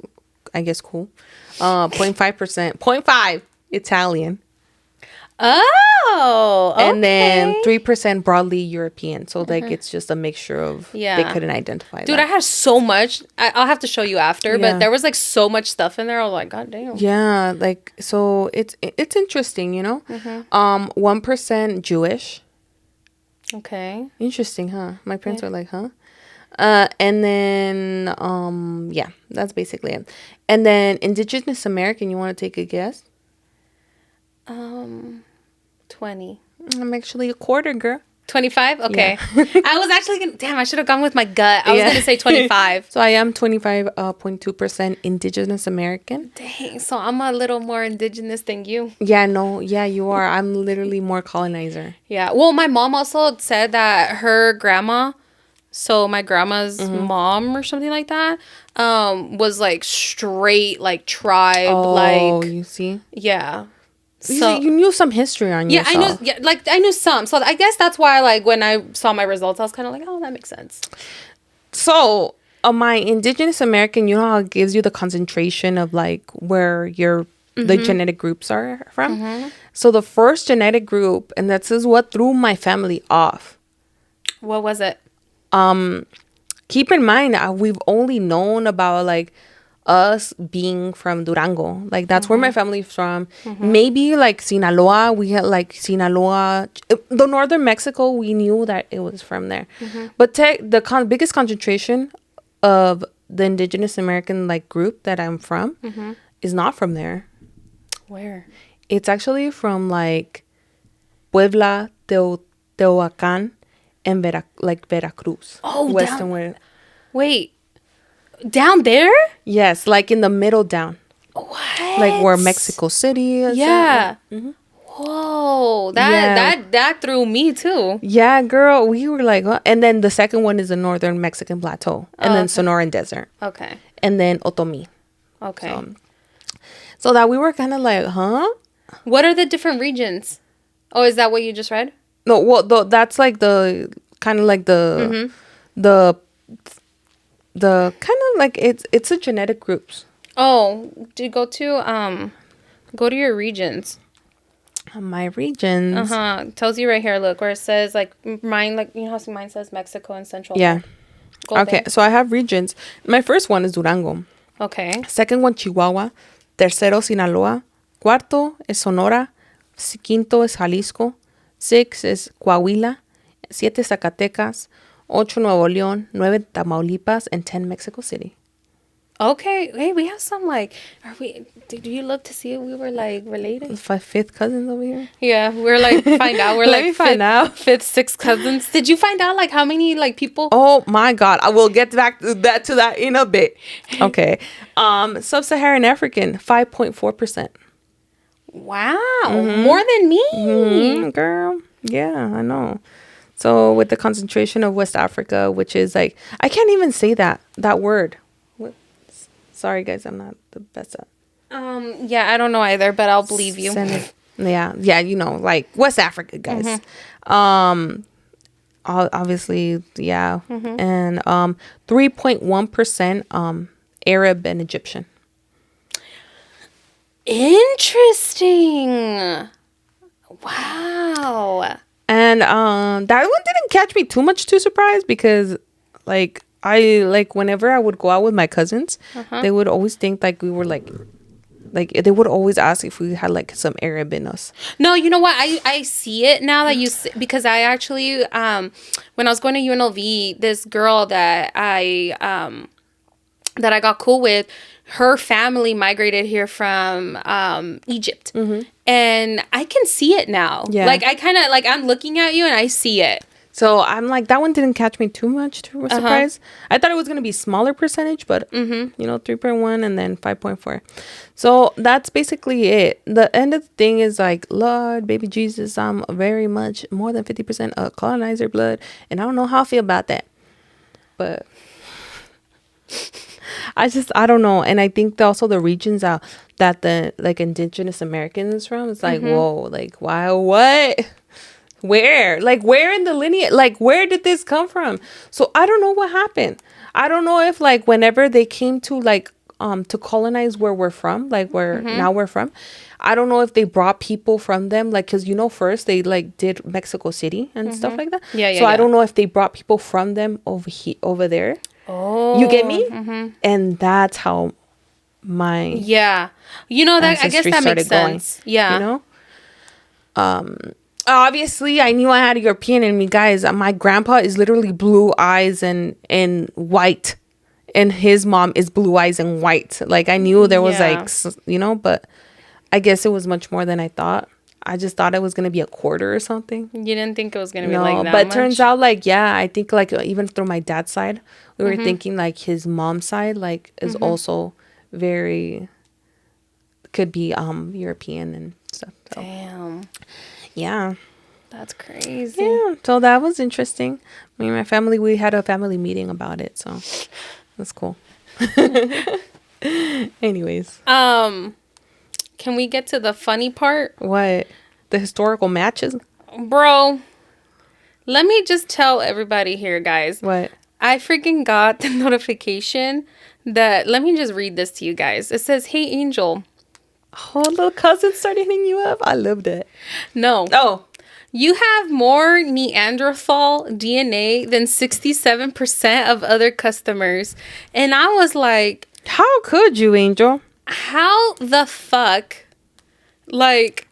I guess, cool. 0.5%, 0.5 Italian. Oh, okay. And then 3% broadly European. So like it's just a mixture of, they couldn't identify. Dude, I had so much. I'll have to show you after, but there was like so much stuff in there. I was like, God damn. Yeah, like, so it's interesting, you know. 1% Jewish. Okay. Interesting, huh? My parents were like, huh? And then, yeah, that's basically it. And then Indigenous American, you want to take a guess? 20. I'm actually a quarter, girl. 25? Okay. Yeah. I was actually going to, damn, I should have gone with my gut. I was going to say 25. So I am 25.2% Indigenous American. Dang, so I'm a little more indigenous than you. Yeah, no, yeah, you are. I'm literally more colonizer. Yeah. Well, my mom also said that her grandma... So my grandma's mom or something like that was like straight like tribe. Oh, like, you see? Yeah. So you knew some history on yeah, yourself. I knew. Yeah, like I knew some. So I guess that's why, like, when I saw my results, I was kind of like, oh, that makes sense. So, my Indigenous American, you know how it gives you the concentration of like where your the genetic groups are from. So the first genetic group, and this is what threw my family off. What was it? Keep in mind, we've only known about like us being from Durango. Like that's where my family's from. Maybe like Sinaloa. We had like Sinaloa, the northern Mexico. We knew that it was from there. But the biggest concentration of the Indigenous American like group that I'm from is not from there. Where? It's actually from like Puebla, Tehuacan, and Veracruz. Oh, Western down. way. Wait, down there? Yes, like in the middle down. What? Like where Mexico City is. Yeah. Whoa, that threw me too. Yeah, girl. We were like, huh? And then the second one is the northern Mexican plateau. And then Sonoran Desert. Okay. And then Otomi. Okay. So that we were kind of like, huh? What are the different regions? Oh, is that what you just read? No, well, that's like the kind of like the kind of like it's a genetic groups. Oh, do you go to your regions? My regions. Tells you right here. Look where it says like mine. Like, you know how mine says Mexico and Central. Yeah. Go Okay, there. so I have regions. My first one is Durango. Okay. Second one, Chihuahua. Tercero, Sinaloa. Cuarto is Sonora. Quinto is Jalisco. 6 is Coahuila. 7 Zacatecas. 8 Nuevo León. 9 Tamaulipas. And 10 Mexico City. Okay. Hey, we have some like. Are we? Did you look to see if we were like related? Fifth cousins over here. Yeah, we're like find out. We're Let like me find out. fifth, sixth cousins. Did you find out like how many like people? Oh my God! I will get back to that in a bit. Okay. Sub-Saharan African 5.4%. Wow, more than me. Girl, yeah, I know. So with the concentration of West Africa, which is like I can't even say that word. Sorry, guys, I'm not the best at. Yeah, I don't know either, but I'll believe you. Yeah, you know, like West Africa, guys. Obviously, yeah, and 3.1% Arab and Egyptian. Interesting. Wow. And that one didn't catch me too surprised because like I like whenever I would go out with my cousins, they would always think like we were like they would always ask if we had like some Arab in us. No, you know what? I see it now that because I actually when I was going to UNLV, this girl that I got cool with, her family migrated here from Egypt. And I can see it now. Yeah. Like I kind of like I'm looking at you and I see it. So I'm like, that one didn't catch me too surprise. I thought it was going to be smaller percentage, but, 3.1 and then 5.4. So that's basically it. The end of the thing is like, Lord, baby Jesus, I'm very much more than 50% of colonizer blood. And I don't know how I feel about that. But I don't know. And I think also the regions that the like Indigenous Americans from, it's like, whoa, like, why, what? Where in the lineage, like where did this come from? So I don't know what happened. I don't know if like whenever they came to like to colonize where we're from, like where now we're from, I don't know if they brought people from them, like because first they like did Mexico City and stuff like that. So I don't know if they brought people from them over there. Oh, you get me? And that's how my that I guess that makes sense. Going, you know. Obviously, I knew I had European in me, guys. My grandpa is literally blue eyes and white, and his mom is blue eyes and white. Like I knew there was but I guess it was much more than I thought. I just thought it was gonna be a quarter or something. You didn't think it was gonna be like that but much? Turns out like I think like even through my dad's side, we were thinking like his mom's side like is also very could be European and stuff. So. Damn. Yeah. That's crazy. Yeah. So that was interesting. Me and my family, we had a family meeting about it. So that's cool. Anyways. Can we get to the funny part? What? The historical matches? Bro, let me just tell everybody here, guys. What? I freaking got the notification that, let me just read this to you guys. It says, "Hey, Angel." Oh, little cousin started hitting you up. I loved it. No. Oh. You have more Neanderthal DNA than 67% of other customers. And I was like, how could you, Angel? How the fuck? Like,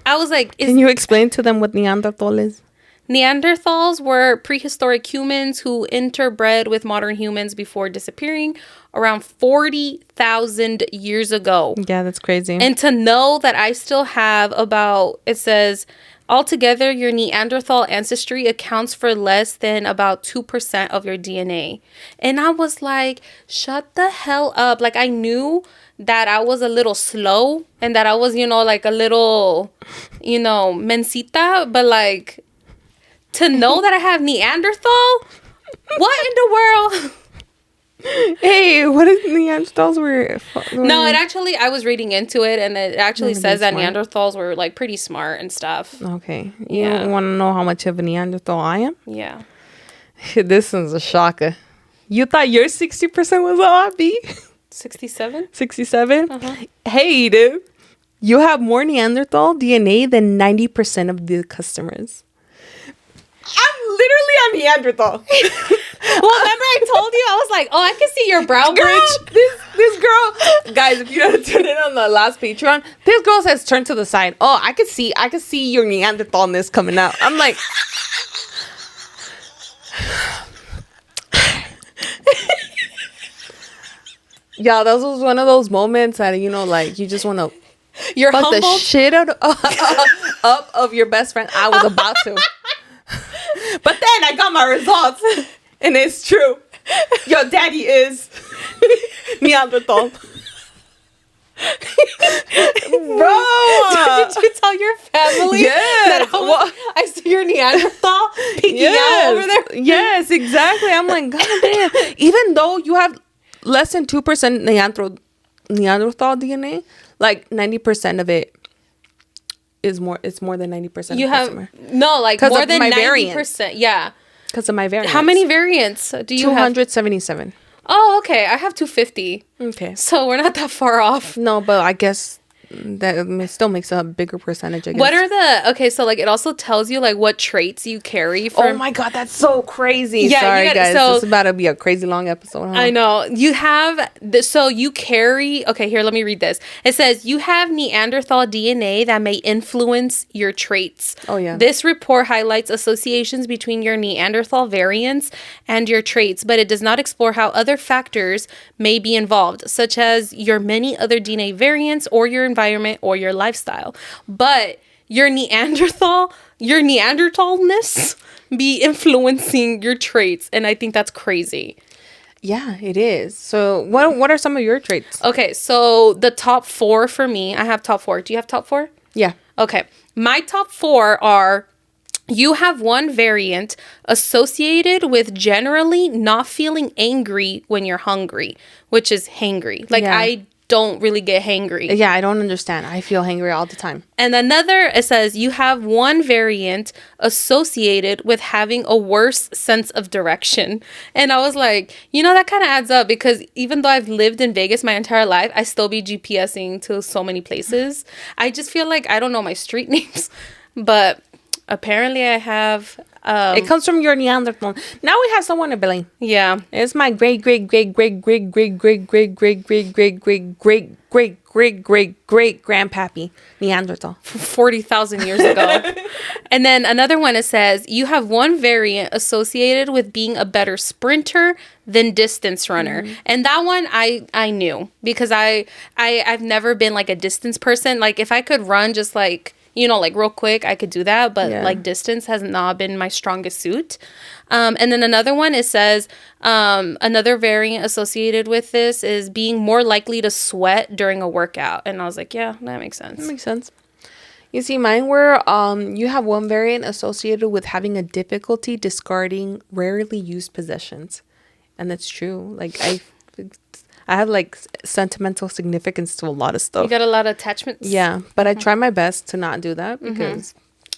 I was like, can you explain to them what Neanderthal is? Neanderthals were prehistoric humans who interbred with modern humans before disappearing around 40,000 years ago. Yeah, that's crazy. And to know that I still have about, it says, altogether, your Neanderthal ancestry accounts for less than about 2% of your DNA. And I was like, shut the hell up. Like, I knew that I was a little slow and that I was, like a little, mencita. But like, to know that I have Neanderthal? What in the world? Hey, what if Neanderthals were... No, it actually, I was reading into it, and it actually says that Neanderthals were, like, pretty smart and stuff. Okay. You want to know how much of a Neanderthal I am? Yeah. This is a shocker. You thought your 60% was off, B? 67? 67? Uh-huh. Hey, Edith. You have more Neanderthal DNA than 90% of the customers. I'm literally a Neanderthal. Well, remember I told you? I was like, oh, I can see your brow bridge. This girl, guys, if you had turned it on the last Patreon, this girl says turn to the side. Oh, I could see your Neanderthalness coming out. I'm like, yeah, that was one of those moments that, like, you just want to You're fuck humbled? the shit out up of your best friend. I was about to. But then I got my results. And it's true. Your daddy is Neanderthal. Bro. Did you tell your family that I see your Neanderthal peeking out over there? Yes, exactly. I'm like, God damn. Even though you have less than 2% Neanderthal DNA, like 90% of it is more. It's more than 90%. You have customer. No, like more than 90%. Variant. Yeah, because of my variants. How many variants do you 277. have? Oh, okay. I have 250. Okay, so we're not that far off. No, but I guess that still makes a bigger percentage, I guess. What are okay, so like it also tells you like what traits you carry from... Oh my God, that's so crazy. Yeah, sorry guys, this is about to be a crazy long episode, huh? I know. You have so you carry... Okay, here, let me read this. It says you have Neanderthal DNA that may influence your traits. Oh yeah. This report highlights associations between your Neanderthal variants and your traits, but it does not explore how other factors may be involved, such as your many other DNA variants or your environment or your lifestyle. But your Neanderthalness be influencing your traits, and I think that's crazy. Yeah, it is. So what are some of your traits? Okay, so the top 4 for me, I have top 4. Do you have top 4? Yeah. Okay. My top 4 are: you have one variant associated with generally not feeling angry when you're hungry, which is hangry. Like, yeah. I don't really get hangry. Yeah, I don't understand. I feel hangry all the time. And another, it says you have one variant associated with having a worse sense of direction. And I was like, that kind of adds up, because even though I've lived in Vegas my entire life, I still be GPSing to so many places. I just feel like I don't know my street names. But apparently I have... it comes from your Neanderthal. Now we have someone to blame. Yeah. It's my great grandpappy Neanderthal. 40,000 years ago. And then another one, it says you have one variant associated with being a better sprinter than distance runner. Mm-hmm. And that one I knew, because I've never been like a distance person. Like, if I could run just like, like real quick, I could do that. But like distance has not been my strongest suit. And then another one, it says another variant associated with this is being more likely to sweat during a workout. And I was like, yeah, that makes sense. That makes sense. You see, mine were you have one variant associated with having a difficulty discarding rarely used possessions. And that's true. Like, I have like sentimental significance to a lot of stuff. You got a lot of attachments. Yeah, but I try my best to not do that because.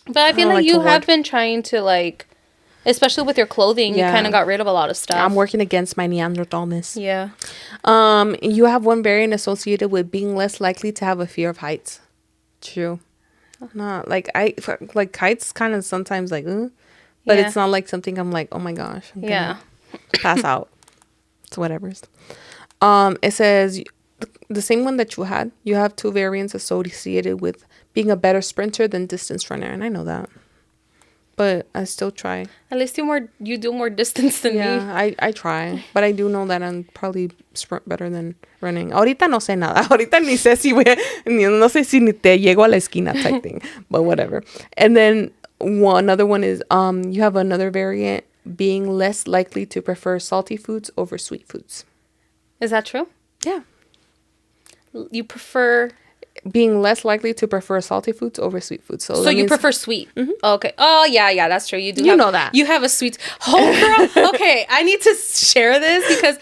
But I feel like you have been trying to like, especially with your clothing, you kind of got rid of a lot of stuff. I'm working against my Neanderthalness. Yeah. You have one variant associated with being less likely to have a fear of heights. True. Not like heights kind of sometimes like, but it's not like something I'm like, oh my gosh, I'm gonna pass out. It's whatever. It says the same one that you had. You have two variants associated with being a better sprinter than distance runner, and I know that, but I still try. At least you do more distance than me. Yeah, I try, but I do know that I'm probably sprint better than running. Ahorita no sé nada. Ahorita ni sé si no sé si ni te llego a la esquina type thing, but whatever. And then another one is you have another variant, being less likely to prefer salty foods over sweet foods. Is that true? Yeah. You prefer being less likely to prefer salty foods over sweet foods. So you prefer sweet. Mm-hmm. Okay. Oh yeah, that's true. You know that. You have a sweet homegirl. Okay, I need to share this because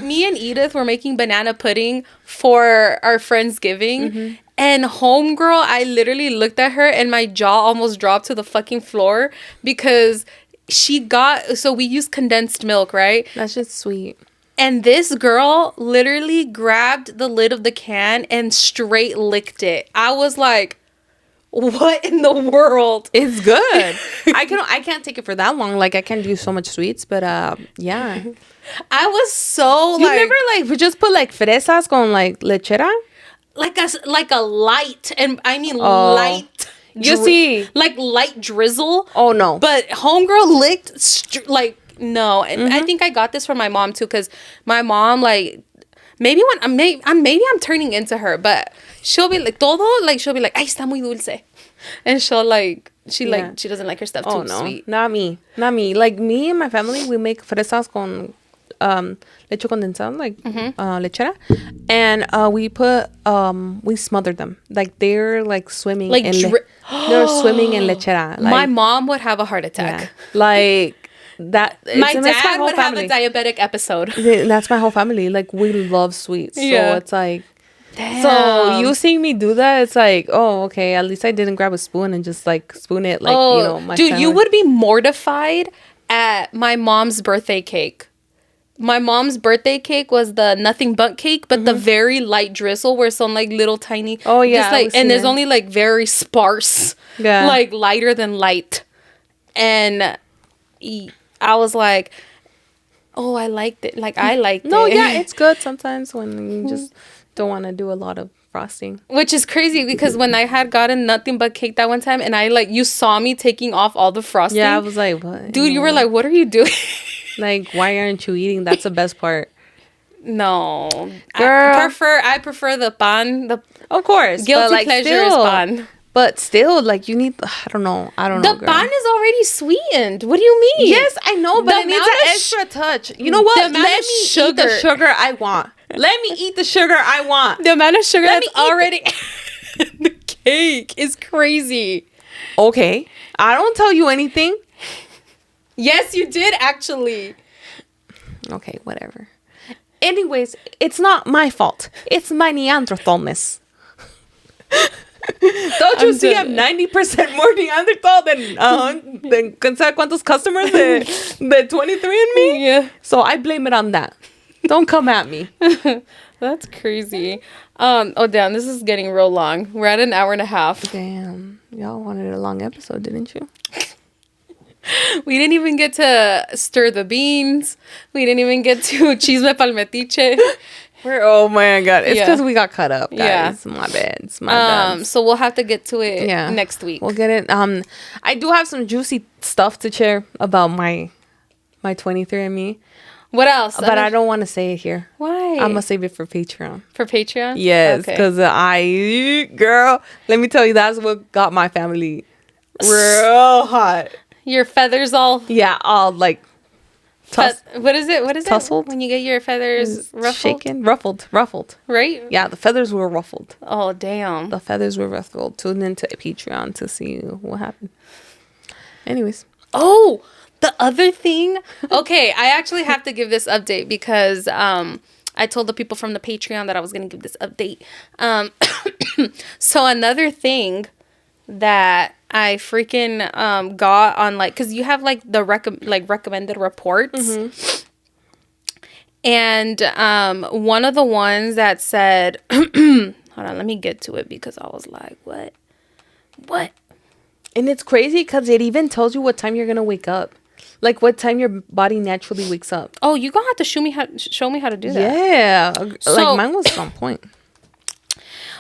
me and Edith were making banana pudding for our Friendsgiving. And homegirl, I literally looked at her and my jaw almost dropped to the fucking floor because we use condensed milk, right? That's just sweet. And this girl literally grabbed the lid of the can and straight licked it. I was like, what in the world? It's good. I can't take it for that long. Like, I can't do so much sweets, but yeah. I was so you never like just put like fresas con like lechera? Like a light, and I mean light. You see, like light drizzle. Oh no! But homegirl licked no, and I think I got this from my mom too, because my mom maybe I'm turning into her, but she'll be like she'll be like, ay, está muy dulce, and she doesn't like her stuff too sweet. Not me. Like me and my family, we make fresas con leche condensada, like lechera, and we smother them like they're like swimming like they're swimming in lechera. Like, my mom would have a heart attack. Yeah. Like that. My dad would have a diabetic episode. That's my whole family. Like, we love sweets, so it's like. Damn. So you seeing me do that, it's like, oh, okay, at least I didn't grab a spoon and just like spoon it, like, my dude, family. you would be mortified at my mom's birthday cake. My mom's birthday cake was the nothing but cake, but the very light drizzle where some like little tiny. Oh yeah, just, and there's only like very sparse, like lighter than light, and I was like, oh, I liked it. Like, I liked it. No, yeah, it's good sometimes when you just don't want to do a lot of frosting. Which is crazy because when I had gotten nothing but cake that one time and you saw me taking off all the frosting. Yeah, I was like, what? Dude, you were like, what are you doing? Like, why aren't you eating? That's the best part. No. Girl. I prefer the pan. Of course. Guilty pleasure is pan. But still, like, you need, I don't know. The pan is already sweetened. What do you mean? Yes, I know, but it needs an extra touch. You know what? Let me eat the sugar I want. Let me eat the sugar I want. The amount of sugar that's already in the cake is crazy. Okay. I don't tell you anything. Yes, you did, actually. Okay, whatever. Anyways, it's not my fault. It's my Neanderthalness. Don't you see I'm 90% more Neanderthal than ¿sabes cuántos customers de 23&Me? Yeah. So I blame it on that. Don't come at me. That's crazy. Oh damn, this is getting real long. We're at an hour and a half. Damn. Y'all wanted a long episode, didn't you? We didn't even get to stir the beans. We didn't even get to chisme palmetiche. Oh my god, it's because we got cut up, guys. Yeah. My bad. It's my bad. So we'll have to get to it next week. We'll get it. I do have some juicy stuff to share about my 23&Me. What else? But I don't want to say it here. Why? I'm gonna save it for Patreon. For Patreon? Yes, because girl, let me tell you, that's what got my family real hot. Your feathers all like. What is it? Tussled? When you get your feathers ruffled? Shaken? Ruffled. Right? Yeah, the feathers were ruffled. Oh, damn. The feathers were ruffled. Tune into Patreon to see what happened. Anyways. Oh, the other thing. Okay, I actually have to give this update because I told the people from the Patreon that I was going to give this update. So another thing that I freaking got on, like, because you have like the recommended reports. Mm-hmm. And one of the ones that said, hold on, let me get to it because I was like, what? And it's crazy because it even tells you what time you're going to wake up. Like what time your body naturally wakes up. Oh, you're going to have to show me how to do that. Yeah. So, like mine was on point.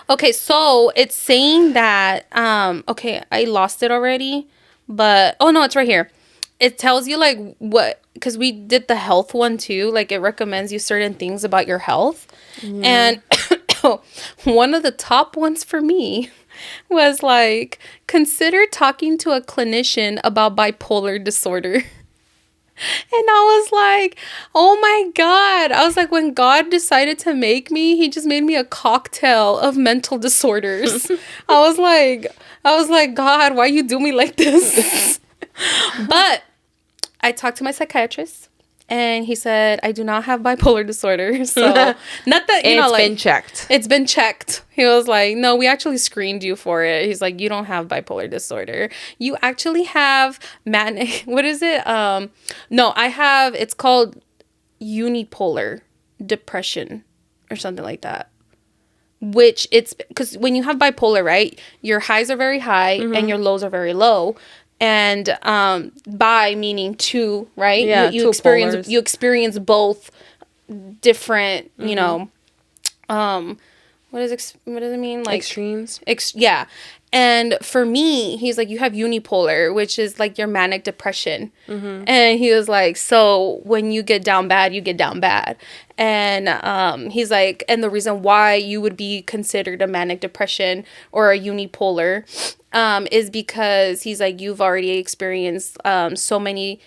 Okay, so it's saying that, okay, I lost it already. But, oh no, it's right here. It tells you like what, because we did the health one too. Like it recommends you certain things about your health. And one of the top ones for me was like, consider talking to a clinician about bipolar disorder. And I was like, oh my God. I was like, when God decided to make me, he just made me a cocktail of mental disorders. I was like, God, why you do me like this? But I talked to my psychiatrist and he said, I do not have bipolar disorder. So not that, it's been checked. It's been checked. He was like, no, we actually screened you for it. He's like, you don't have bipolar disorder. You actually have manic. What is it? No, it's called unipolar depression or something like that. Which it's because when you have bipolar, right, your highs are very high and your lows are very low. And bi meaning two, right? Yeah, you experience polars. You experience both different, you know, what does it mean? Like extremes. Yeah. And for me, he's like, you have unipolar, which is like your manic depression. Mm-hmm. And he was like, so when you get down bad, you get down bad. And he's like, and the reason why you would be considered a manic depression or a unipolar is because he's like, you've already experienced so many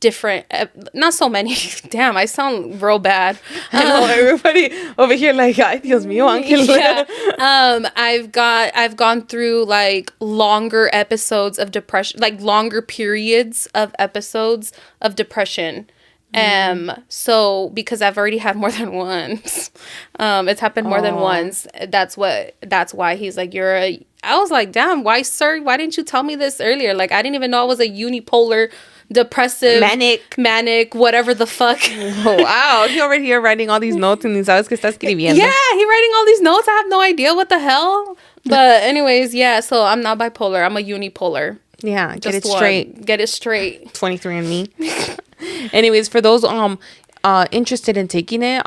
different not so many. Damn, I sound real bad. I know everybody over here like, ay Dios mío, Ángel. Yeah. I've gone through like longer episodes of depression, like longer periods of episodes of depression. So because I've already had more than once, it's happened more than once. That's why he's like, I was like, damn, why didn't you tell me this earlier? Like, I didn't even know I was a unipolar depressive, manic, whatever the fuck. Oh, wow. He over here writing all these notes and sabes que está escribiendo. Yeah, he writing all these notes. I have no idea what the hell. But anyways, yeah, so I'm not bipolar. I'm a unipolar. Yeah, get it straight. Get it straight. 23&Me. Anyways, for those interested in taking it,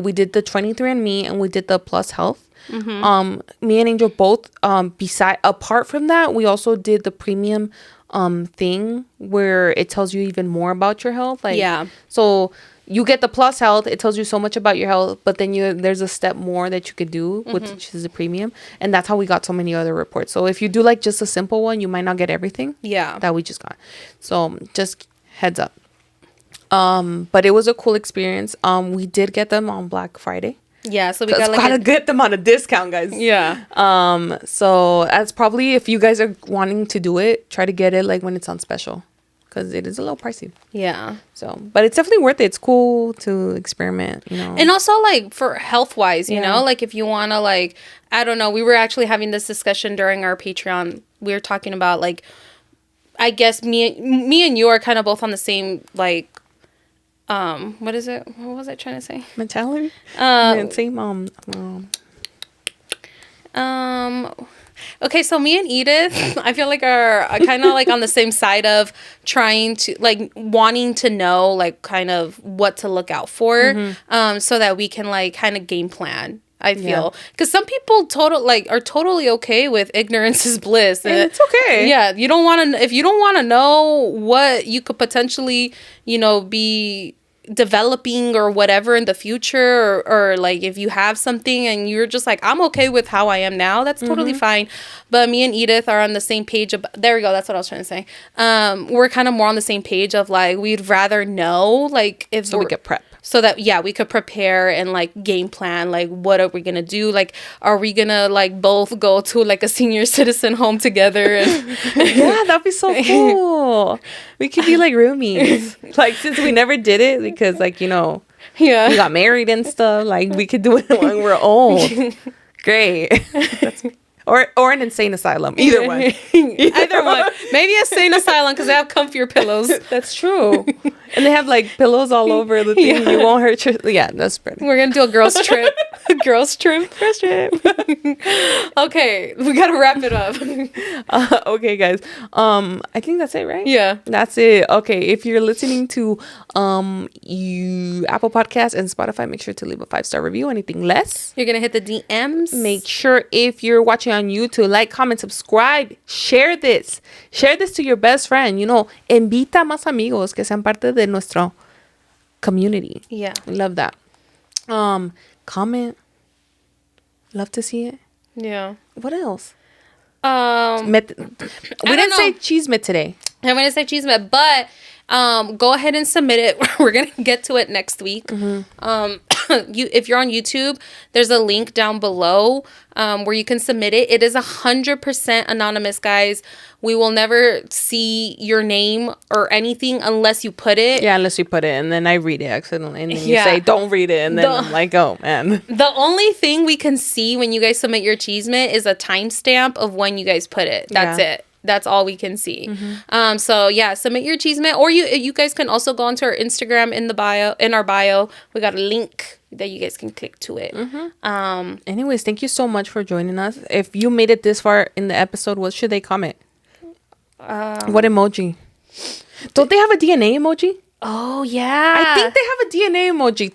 we did the 23&Me and we did the Plus Health. Mm-hmm. Me and Angel both apart from that, we also did the premium thing where it tells you even more about your health. Like, yeah. So you get the Plus Health, it tells you so much about your health, but then there's a step more that you could do, which is the premium, and that's how we got so many other reports. So if you do like just a simple one, you might not get everything. Yeah. That we just got. So just heads up. But it was a cool experience. We did get them on Black Friday. Yeah, so we gotta get them on a discount, guys. Yeah. So that's probably, if you guys are wanting to do it, try to get it like when it's on special, because it is a little pricey. Yeah. So, but it's definitely worth it. It's cool to experiment, you know. And also like for health wise, you know, like if you wanna like, I don't know, we were actually having this discussion during our Patreon. We were talking about like, I guess me and you are kind of both on the same like. What is it? What was I trying to say? Mentality? Same, okay, so me and Edith, I feel like are kind of like on the same side of trying to like wanting to know like kind of what to look out for, so that we can like kind of game plan. I feel because some people are totally okay with ignorance is bliss, and it's okay. Yeah, if you don't want to know what you could potentially, you know, be developing or whatever in the future, or like if you have something and you're just like, I'm okay with how I am now, that's totally fine. But me and Edith are on the same page of, there we go, that's what I was trying to say. We're kind of more on the same page of like, we'd rather know like if so we get prep. So that, yeah, we could prepare and, like, game plan, like, what are we going to do? Like, are we going to, like, both go to, like, a senior citizen home together? And yeah, that'd be so cool. We could be, like, roomies. Like, since we never did it, because, like, you know, Yeah. We got married and stuff. Like, we could do it when we're old. Great. Or an insane asylum. Either one. Either one. Maybe a sane asylum because they have comfier pillows. That's true. And they have like pillows all over the thing. Yeah. You won't hurt your... Yeah, that's pretty. We're going to do a girls trip. Girls trip. Girls trip. Okay. We got to wrap it up. Okay, guys. I think that's it, right? Yeah. That's it. Okay. If you're listening to you Apple Podcasts and Spotify, make sure to leave a 5-star review. Anything less, You're going to hit the DMs. make sure if you're watching on YouTube, like, comment, subscribe, share this to your best friend. You know, invita más amigos que sean parte de nuestro community. Yeah. Love that. Comment. Love to see it. Yeah. What else? We We didn't say chisme today. I'm going to say chisme, but go ahead and submit it. We're going to get to it next week. If you're on YouTube, there's a link down below where you can submit it. It is 100% anonymous, guys. We will never see your name or anything unless you put it. Yeah, unless you put it, and then I read it accidentally, and then you Yeah. say, don't read it, and then I'm like, oh, man. The only thing we can see when you guys submit your chisme is a timestamp of when you guys put it. That's it. That's all we can see. So yeah, submit your chisme, or you guys can also go onto our Instagram in our bio. We got a link that you guys can click to it. Anyways, thank you so much for joining us. If you made it this far in the episode, what should they comment? What emoji? Don't they have a DNA emoji? Oh yeah, I think they have a DNA emoji.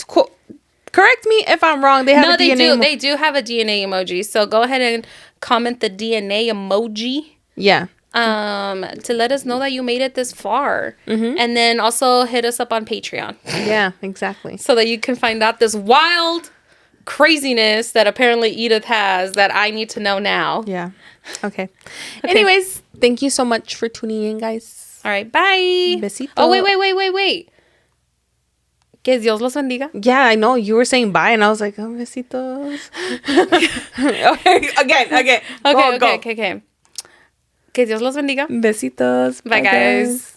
Correct me if I'm wrong. They have a DNA emoji. They do have a DNA emoji. So go ahead and comment the DNA emoji. Yeah. To let us know that you made it this far. And then also hit us up on Patreon. Yeah, exactly. So that you can find out this wild craziness that apparently Edith has that I need to know now. Yeah. Okay. Anyways, thank you so much for tuning in, guys. All right, bye. Besito. Oh, wait. Que Dios los bendiga. Yeah, I know. You were saying bye, and I was like, oh, besitos. Okay, again. Okay. Que Dios los bendiga. Besitos. Bye, guys.